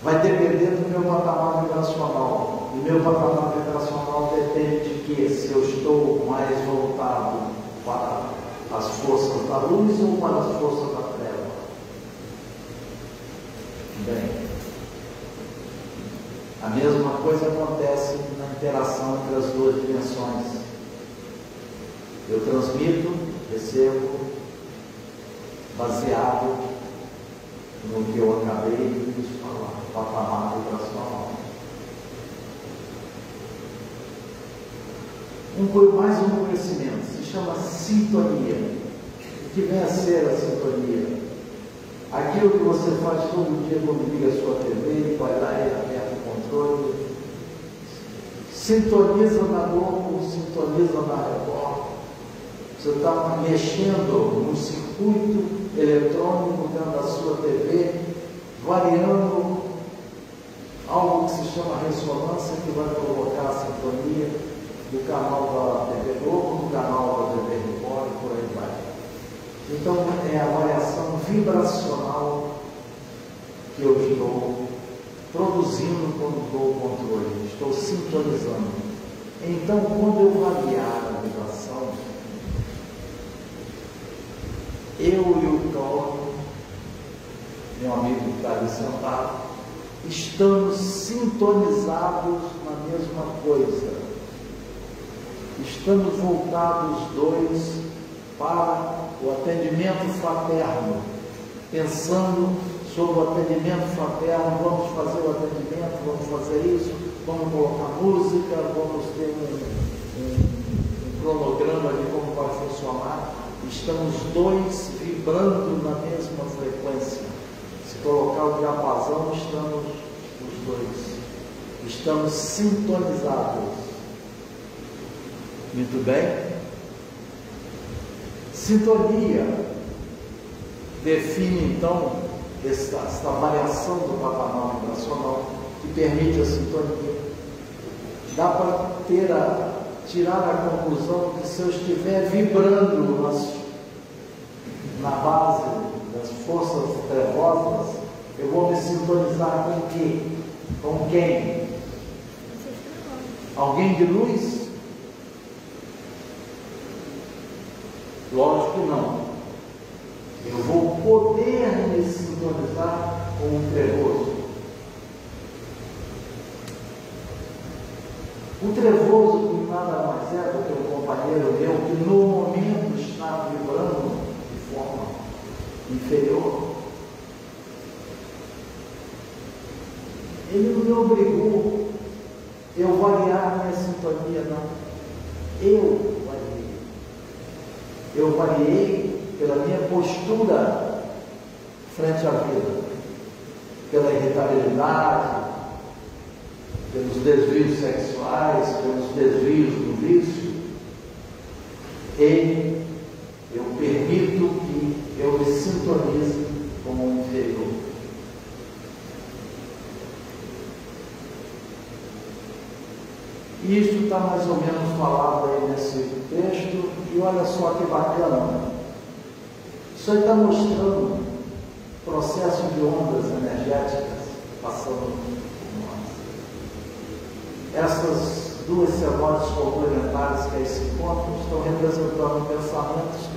Vai depender do meu patamar vibracional. E meu patamar vibracional depende de que se eu estou mais voltado para as forças da luz ou para as forças da treva. Bem, a mesma coisa acontece na interação entre as duas dimensões. Eu transmito, recebo, baseado no que eu acabei de falar, patamar vibracional. Mais um conhecimento, se chama sintonia. O que vem a ser a sintonia? Aquilo que você faz todo dia quando liga a sua TV, vai lá e aperta o controle, sintoniza na Globo, sintoniza na Record. Você está mexendo no circuito eletrônico dentro da sua TV, variando algo que se chama ressonância, que vai provocar a sintonia do canal da TV Globo, do canal da TV Record e por aí vai. Então é a variação vibracional que eu estou produzindo quando dou o controle, estou sintonizando. Então, quando eu variar a vibração, eu e o Cláudio, meu amigo que está ali sentado, estamos sintonizados na mesma coisa. Estamos voltados dois para o atendimento fraterno, pensando sobre o atendimento fraterno. Vamos fazer o atendimento, vamos fazer isso, vamos colocar música, vamos ter um cronograma de como vai funcionar. Estamos dois vibrando na mesma frequência. Se colocar o diapasão, estamos os dois. Estamos sintonizados. Muito bem? Sintonia define então esta variação do patamar vibracional que permite a sintonia. Dá para tirar a conclusão que se eu estiver vibrando na base das forças trevosas, eu vou me sintonizar com o quê? Com quem? Alguém de luz? Lógico que não. Eu vou poder me sintonizar com o trevoso. O trevoso que nada mais é do que um companheiro meu que no momento está vibrando de forma inferior. Ele não me obrigou eu variar minha sintonia, não. Eu variei. Eu variei pela minha postura frente à vida, pela irritabilidade, pelos desvios sexuais, pelos desvios do vício, e eu permito que eu me sintonize como um inferior. Isso está mais ou menos falado aí nesse texto, e olha só que bacana. Isso aí está mostrando o processo de ondas energéticas passando por nós. Essas duas cenotes complementares que aí se encontram estão representando pensamentos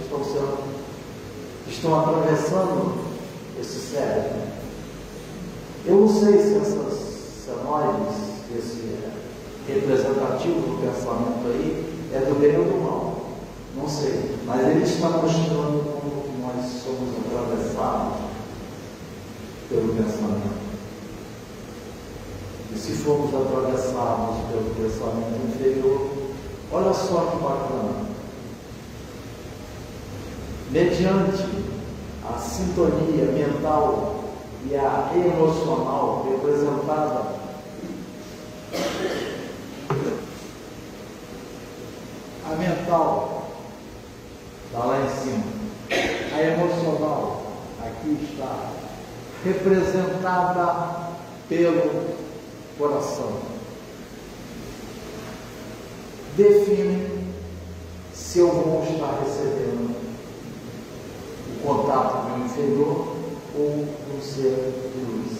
que estão atravessando esse cérebro. Eu não sei se essas cenoides, esse representativo do pensamento aí, é do bem ou do mal. Não sei, mas ele está mostrando como nós somos atravessados pelo pensamento. E se formos atravessados pelo pensamento inferior, olha só que bacana. Mediante a sintonia mental e a emocional representada a mental está lá em cima, a emocional aqui está representada pelo coração. Define se eu vou estar recebendo o contato de um inferior ou um ser de luz.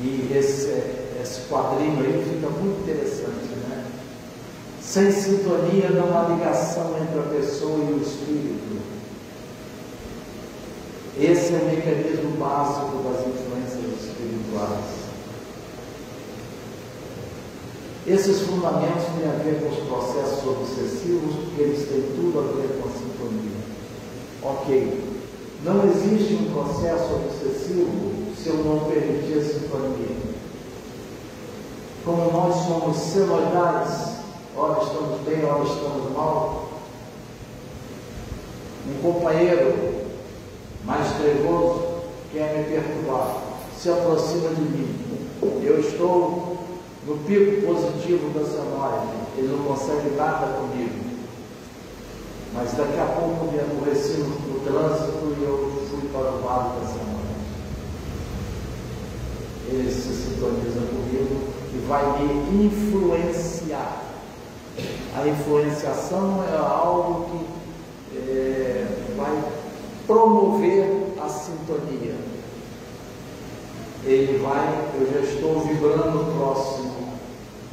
E esse quadrinho aí fica muito interessante, né? Sem sintonia não há ligação entre a pessoa e o espírito. Esse é o mecanismo básico das influências espirituais. Esses fundamentos têm a ver com os processos obsessivos, porque eles têm tudo a ver com a sintonia. Ok, não existe um processo obsessivo se eu não permitir a sintonia. Como nós somos senoidais, ora estamos bem, ora estamos mal. Um companheiro mais trevoso quer me perturbar, se aproxima de mim. Eu estou no pico positivo da senoide, ele não consegue nada comigo. Mas daqui a pouco me aborreci no trânsito e eu fui para o lado da senoide. Ele se sintoniza comigo e vai me influenciar. A influenciação é algo que vai promover a sintonia. Eu já estou vibrando próximo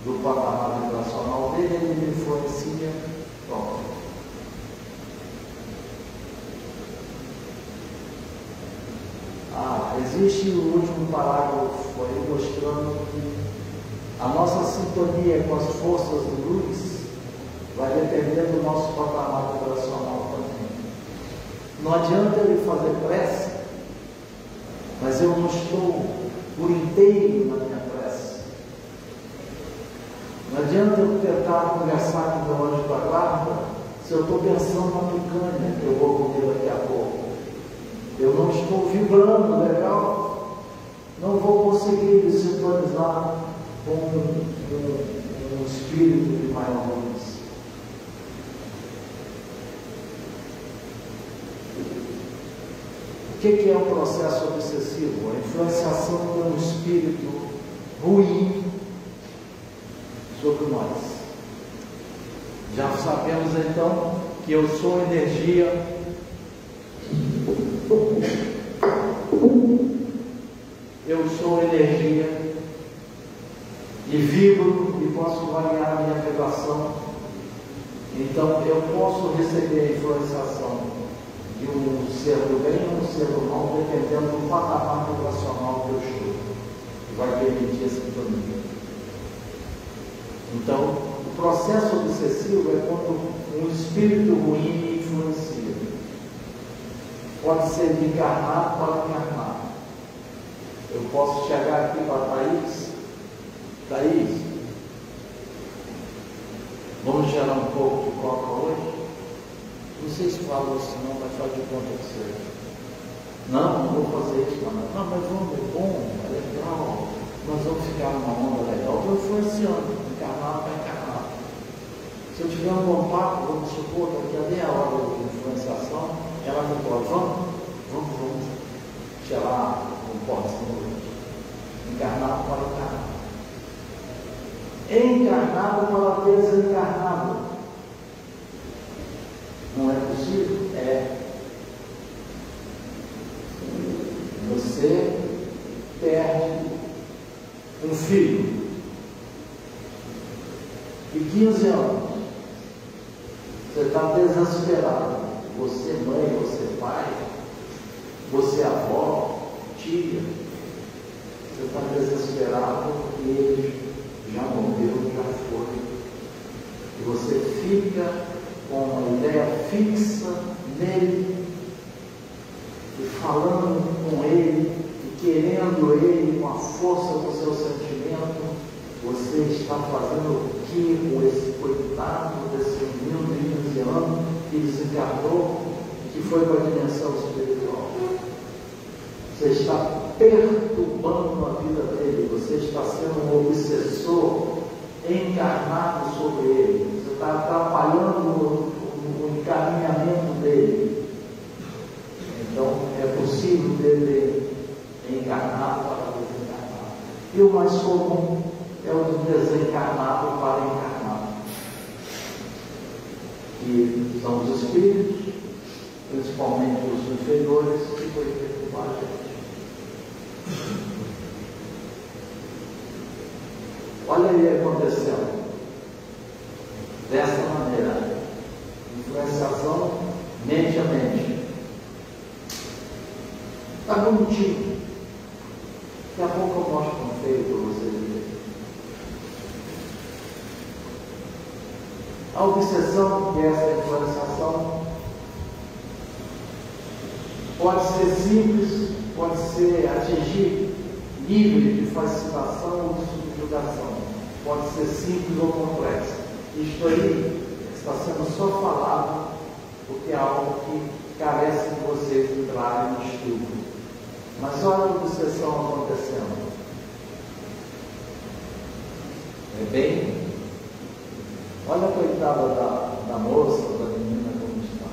do patamar vibracional dele, ele me influencia, pronto. Existe o último parágrafo aí mostrando que a nossa sintonia com as forças de luz vai depender do nosso patamar vibracional também. Não adianta ele fazer prece, mas eu não estou por inteiro na minha prece. Não adianta eu tentar conversar com o meu anjo da guarda se eu estou pensando na picanha que eu vou comer daqui a pouco. Eu não estou vibrando legal, não vou conseguir me sintonizar com um espírito de maior luz. O que é um processo obsessivo? A influenciação de um espírito ruim sobre nós. Já sabemos então que eu sou energia. Eu sou energia e vibro e posso variar a minha vibração. Então eu posso receber a influenciação de um ser do bem ou um ser do mal, dependendo do patamar vibracional que eu estou, que vai permitir a sintonia. Então, o processo obsessivo é quando um espírito ruim me influencia. Pode ser de encarnado para encarnado. Eu posso chegar aqui para Thaís. Thaís, vamos gerar um pouco de coca hoje? Não sei se falo isso não, mas faz de conta que seja. Não vou fazer isso não. Não, mas vamos, é bom, é legal. Nós vamos ficar numa onda legal. Estou influenciando, encarnado para encarnado. Se eu tiver um bom papo, vamos supor, daqui a meia hora de influenciação, ela me fala, vamos tirar um pozinho, encarnado para encarnado. Encarnado para desencarnado. Não é possível? É. Você perde um filho de 15 anos. Você está desesperado. Você mãe, você pai, você avó, tia. Você está desesperado porque ele já morreu, já foi. E você fica com uma ideia fixa nele, e falando com ele, e querendo ele com a força do seu sentimento, você está fazendo o que esse coitado desse menino de 15 anos que desencarnou, que foi para a dimensão espiritual. Você está perturbando a vida dele, você está sendo um obsessor encarnado sobre ele, você está atrapalhando o encaminhamento dele. Então é possível dele encarnar para desencarnar. E o mais comum é o do desencarnado para encarnado, que são os espíritos principalmente os inferiores, que foi perturbar a gente. Olha aí acontecendo dessa maneira, influenciação mente a mente. Está bonitinho. Daqui a pouco eu mostro um feio para vocês verem. A obsessão, que é essa influenciação, pode ser simples, pode ser atingir níveis de fascinação ou de subjugação. Pode ser simples ou complexa. Isto aí está sendo só falado porque é algo que carece de vocês entrarem no estudo. Mas olha a obsessão acontecendo. É bem. Olha a coitada da moça, da menina como está.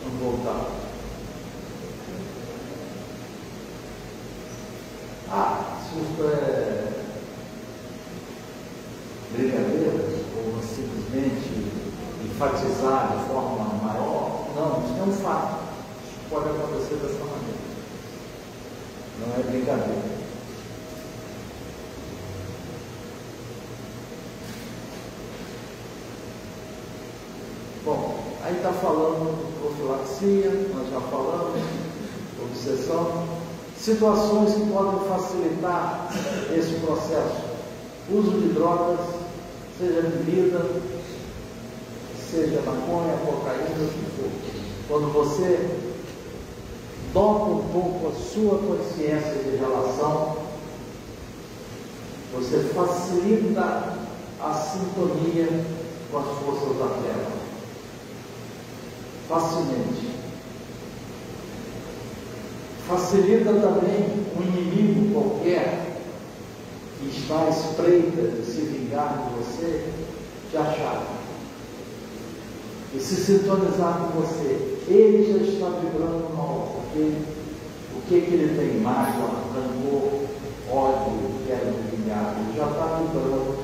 Vamos voltar. Isso é brincadeiras ou simplesmente enfatizar de forma maior? Não, isso é um fato. Isso pode acontecer dessa maneira. Não é brincadeira. Bom, aí está falando de profilaxia, nós já falamos, obsessão. Situações que podem facilitar esse processo. Uso de drogas, seja bebida, seja maconha, cocaína, o que for. Quando você dopa um pouco a sua consciência de relação, você facilita a sintonia com as forças da Terra. Facilmente. Facilita também um inimigo qualquer que está à espreita de se vingar de você, te achar e se sintonizar com você. Ele já está vibrando mal, porque o que ele tem? Mágoa, rancor, ódio, quer me vingar. Ele já está vibrando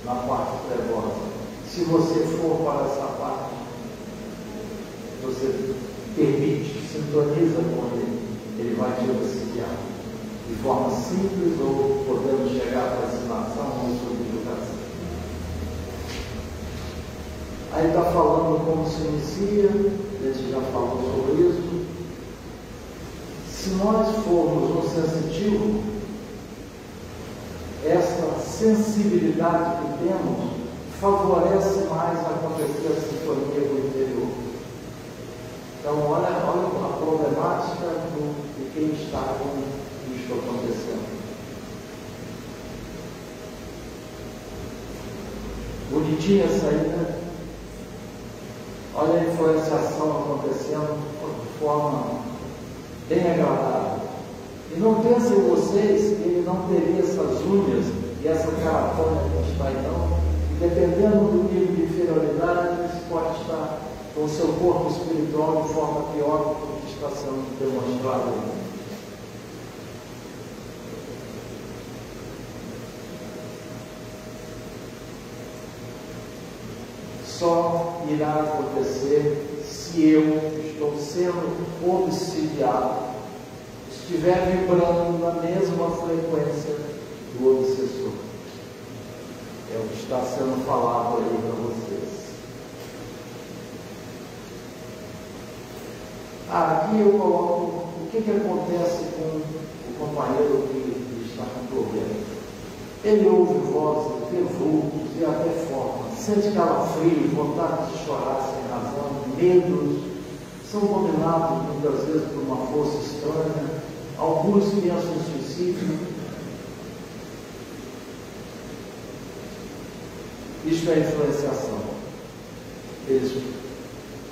na parte trevosa. Se você for para essa parte, você permite, sintoniza com ele, ele vai te auxiliar de forma simples ou podemos chegar à fascinação ou subjugação. Aí está falando como se inicia, a gente já falou sobre isso. Se nós formos um sensitivo, essa sensibilidade que temos favorece mais a acontecer a sintonia do interior. Então, olha a problemática de quem está com isso acontecendo. Bonitinha essa aí, né? Olha a influenciação acontecendo de forma bem agradável. E não pensem vocês que ele não teria essas unhas e essa caratona que está aí, não. E dependendo do nível de inferioridade, ele pode estar com o seu corpo espiritual de forma pior do que está sendo demonstrado. Só irá acontecer se eu estou sendo obsidiado, estiver vibrando na mesma frequência do obsessor. É o que está sendo falado aí para vocês. Aqui eu coloco o que acontece com o companheiro que está com problema. Ele ouve vozes, vê vultos e até formas, sente calafrio, vontade de chorar sem razão, medos, são dominados muitas vezes por uma força estranha, alguns pensam em suicídio. Isto é influenciação.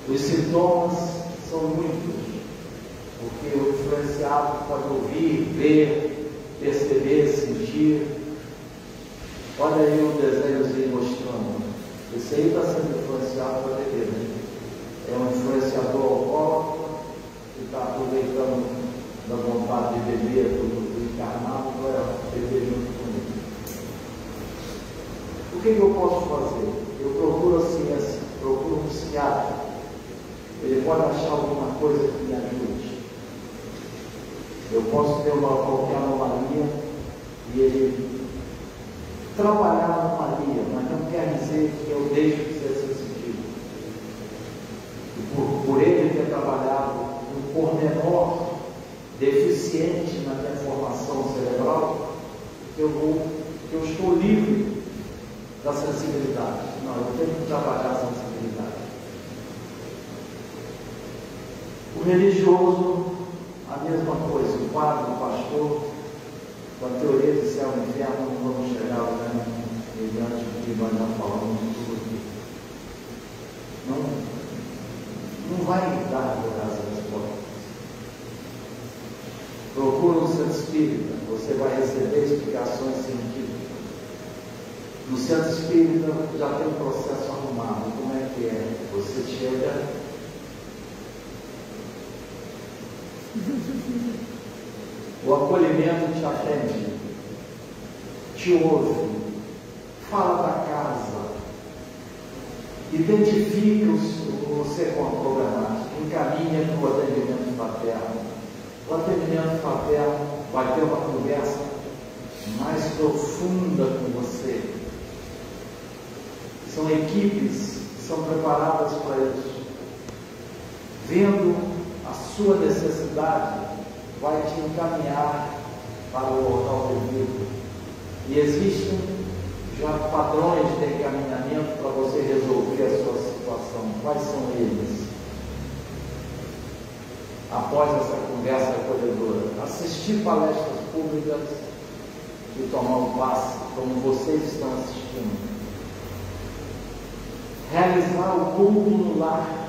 Os sintomas são muitos, porque o influenciado pode ouvir, ver, perceber, sentir. Olha aí o desenhozinho mostrando. Esse aí está sendo influenciado para beber, né? É um influenciador alcoólatra que está aproveitando da vontade de beber do encarnado para beber junto com ele. O que eu posso fazer? Eu procuro a ciência, procuro um psiquiatra. Ele pode achar alguma coisa que me ajude. Eu posso ter qualquer anomalia e ele trabalhar na anomalia, mas não quer dizer que eu deixe de ser sensitivo. E por ele ter trabalhado um pormenor deficiente na minha formação cerebral, eu estou livre da sensibilidade. Não, eu tenho que trabalhar a sensibilidade. O religioso, a mesma coisa. O padre, o pastor, com a teoria de céu e inferno, não vamos chegar ao mediante o que nós já falamos tudo aqui. Não vai dar essa resposta. Procura um centro espírita, você vai receber explicações científicas. No centro espírita já tem um processo arrumado. Como é que é? Você chega, o acolhimento te atende, te ouve, fala da casa, identifica você com a problemática, encaminha para o atendimento fraterno. O atendimento fraterno vai ter uma conversa mais profunda com você. São equipes que são preparadas para isso. Vendo a sua necessidade, vai te encaminhar para o local devido. E existem já padrões de encaminhamento para você resolver a sua situação. Quais são eles? Após essa conversa acolhedora, assistir palestras públicas e tomar um passe, como vocês estão assistindo. Realizar o culto no lar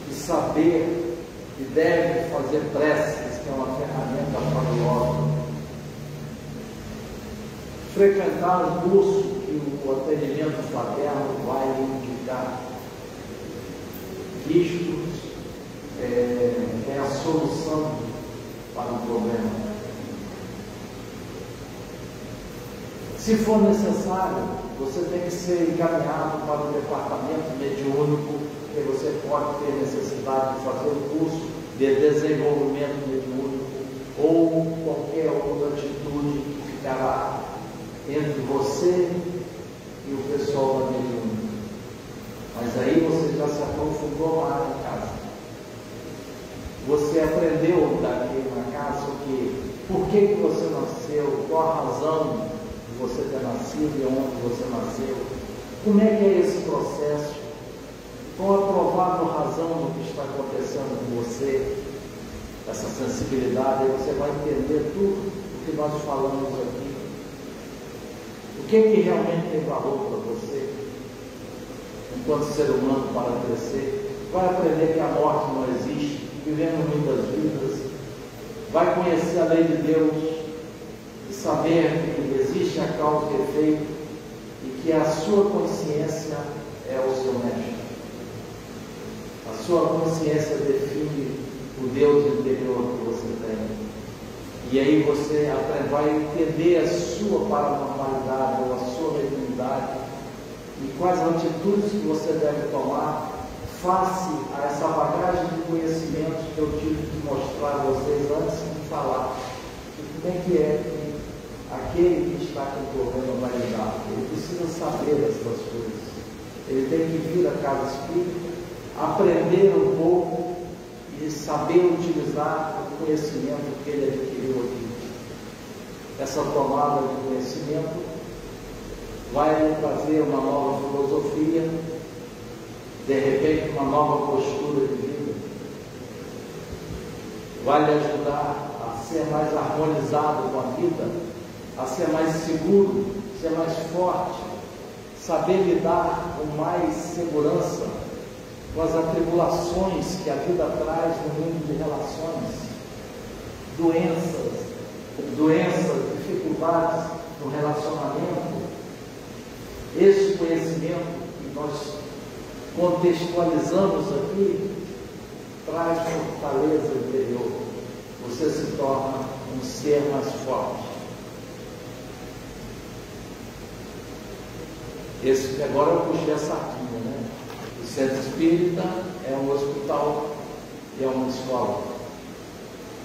e saber que deve fazer preces, que é uma ferramenta fabulosa. Frequentar o curso que o atendimento fraterno vai indicar. Isto é a solução para o problema. Se for necessário, você tem que ser encaminhado para o departamento mediúnico, porque você pode ter necessidade de fazer um curso de desenvolvimento mediúnico ou qualquer outra atitude que ficará entre você e o pessoal da mediúnica. Mas aí você já se aprofundou lá na casa. Você aprendeu daqui na casa por que você nasceu, qual a razão de você ter nascido e onde você nasceu, como é que é esse processo, qual a provável razão do que está acontecendo com você, essa sensibilidade, aí você vai entender tudo o que nós falamos aqui. O que é que realmente tem valor para você, enquanto ser humano, para crescer? Vai aprender que a morte não existe, vivendo muitas vidas, vai conhecer a lei de Deus e saber que existe a causa e efeito e que a sua consciência é o seu mestre. A sua consciência define o Deus interior que você tem. E aí você vai entender a sua paranormalidade ou a sua mediunidade e quais atitudes que você deve tomar face a essa bagagem de conhecimento que eu tive que mostrar a vocês antes de falar. E como é que aquele que está com o problema vai lidar? Ele precisa saber dessas coisas. Ele tem que vir à casa espírita, aprender um pouco e saber utilizar o conhecimento que ele adquiriu aqui. Essa tomada de conhecimento vai lhe trazer uma nova filosofia, de repente uma nova postura de vida, vai lhe ajudar a ser mais harmonizado com a vida, a ser mais seguro, ser mais forte, saber lidar com mais segurança com as atribulações que a vida traz no mundo de relações, doenças, dificuldades no relacionamento. Esse conhecimento que nós contextualizamos aqui traz fortaleza interior. Você se torna um ser mais forte. Esse, agora eu puxei a sardinha, né? O centro espírita é um hospital e é uma escola.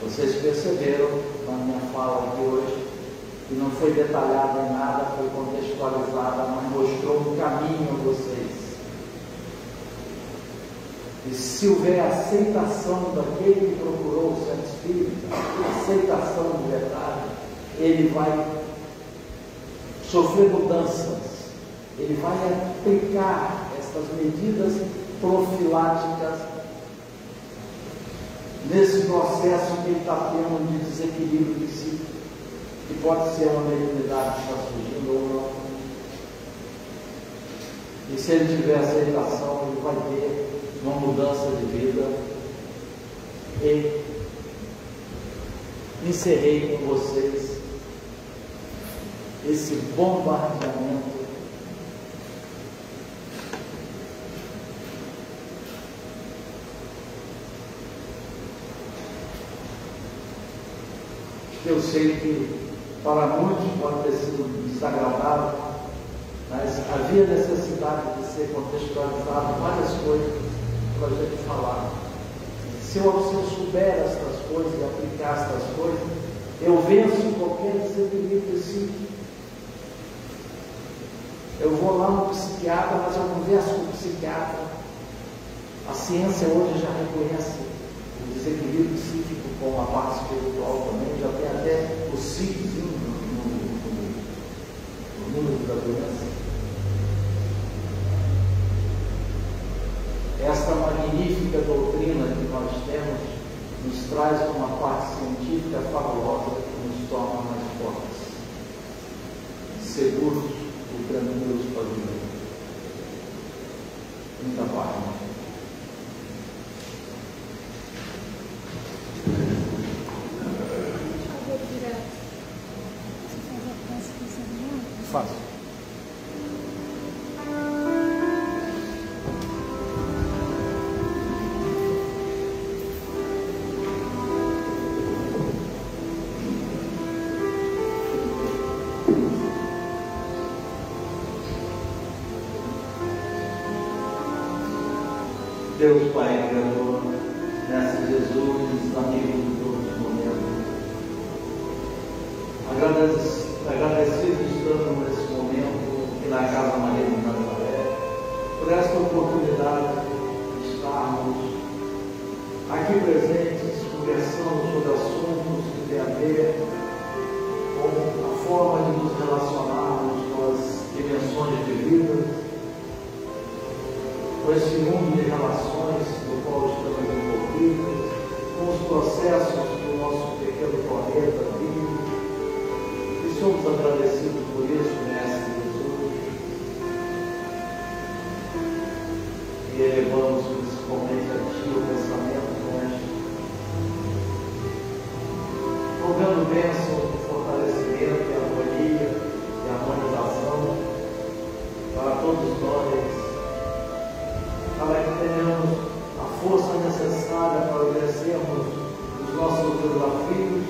Vocês perceberam na minha fala aqui hoje que não foi detalhada em nada, foi contextualizada, mas mostrou um caminho a vocês. E se houver aceitação daquele que procurou o centro espírita, aceitação de verdade, ele vai sofrer mudanças, ele vai aplicar essas medidas profiláticas nesse processo que ele está tendo de desequilíbrio psíquico, que pode ser uma mediunidade que está surgindo ou não. E se ele tiver aceitação, ele vai ter uma mudança de vida. E encerrei com vocês esse bombardeamento que eu sei que para muitos pode ter sido desagradável, mas havia necessidade de ser contextualizado várias coisas para a gente falar. Se eu souber estas coisas e aplicar estas coisas, eu venço qualquer desequilíbrio psíquico. Eu vou lá no psiquiatra, mas eu converso com o psiquiatra. A ciência hoje já reconhece o desequilíbrio psíquico como a parte espiritual também, já tem até o ciclozinho no número da doença. Esta magnífica doutrina que nós temos nos traz uma parte científica fabulosa que nos torna mais fortes, seguros e tranquilos para viver. Muita paz. Fácil. Deus Pai Criador, Mestre Jesus, amigo de todos os momentos, agradecidos estamos nesse momento aqui na Casa Maria de Nazaré, por esta oportunidade de estarmos aqui presentes, conversando sobre assuntos que têm a ver com a forma de nos relacionarmos com as dimensões de vida, com esse mundo de relações no qual estamos envolvidos, com os processos do nosso pequeno planeta vivo. E somos agradecidos por isso, Mestre Jesus. E elevamos principalmente a Ti o pensamento, Mestre, rogando bênção, fortalecimento e harmonia e harmonização para todos nós, para que tenhamos a força necessária para vencermos os nossos desafios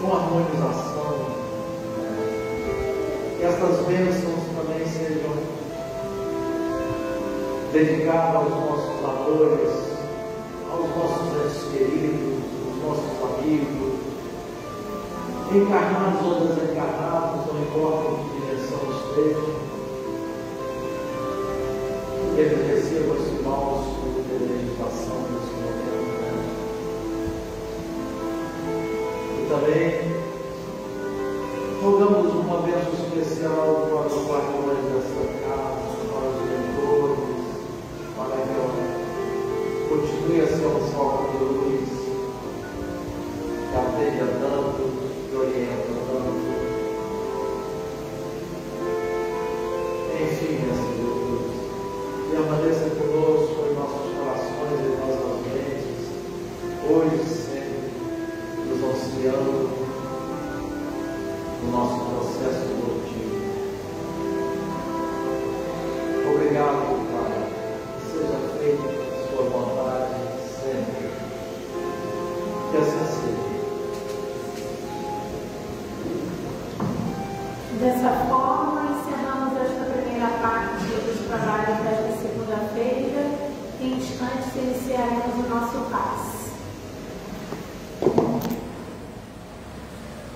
com harmonização. Que estas bênçãos também sejam dedicadas aos nossos valores, aos nossos entes queridos, aos nossos amigos, encarnados ou desencarnados, não importa em que direção estejam. Eles recebam esse bálsamo de meditação nesse momento. E também rogamos uma bênção especial para os guardiões desta casa, para os mentores, para que continue a ser um sol de luz, que atende a tanto, que orienta tanto. Enfim, Mestre Deus, permaneça conosco em nossos corações e nossas mentes, hoje e sempre, nos auxiliando no nosso processo evolutivo. Obrigado, Pai. Seja feita a sua vontade sempre. Que assim seja. Dessa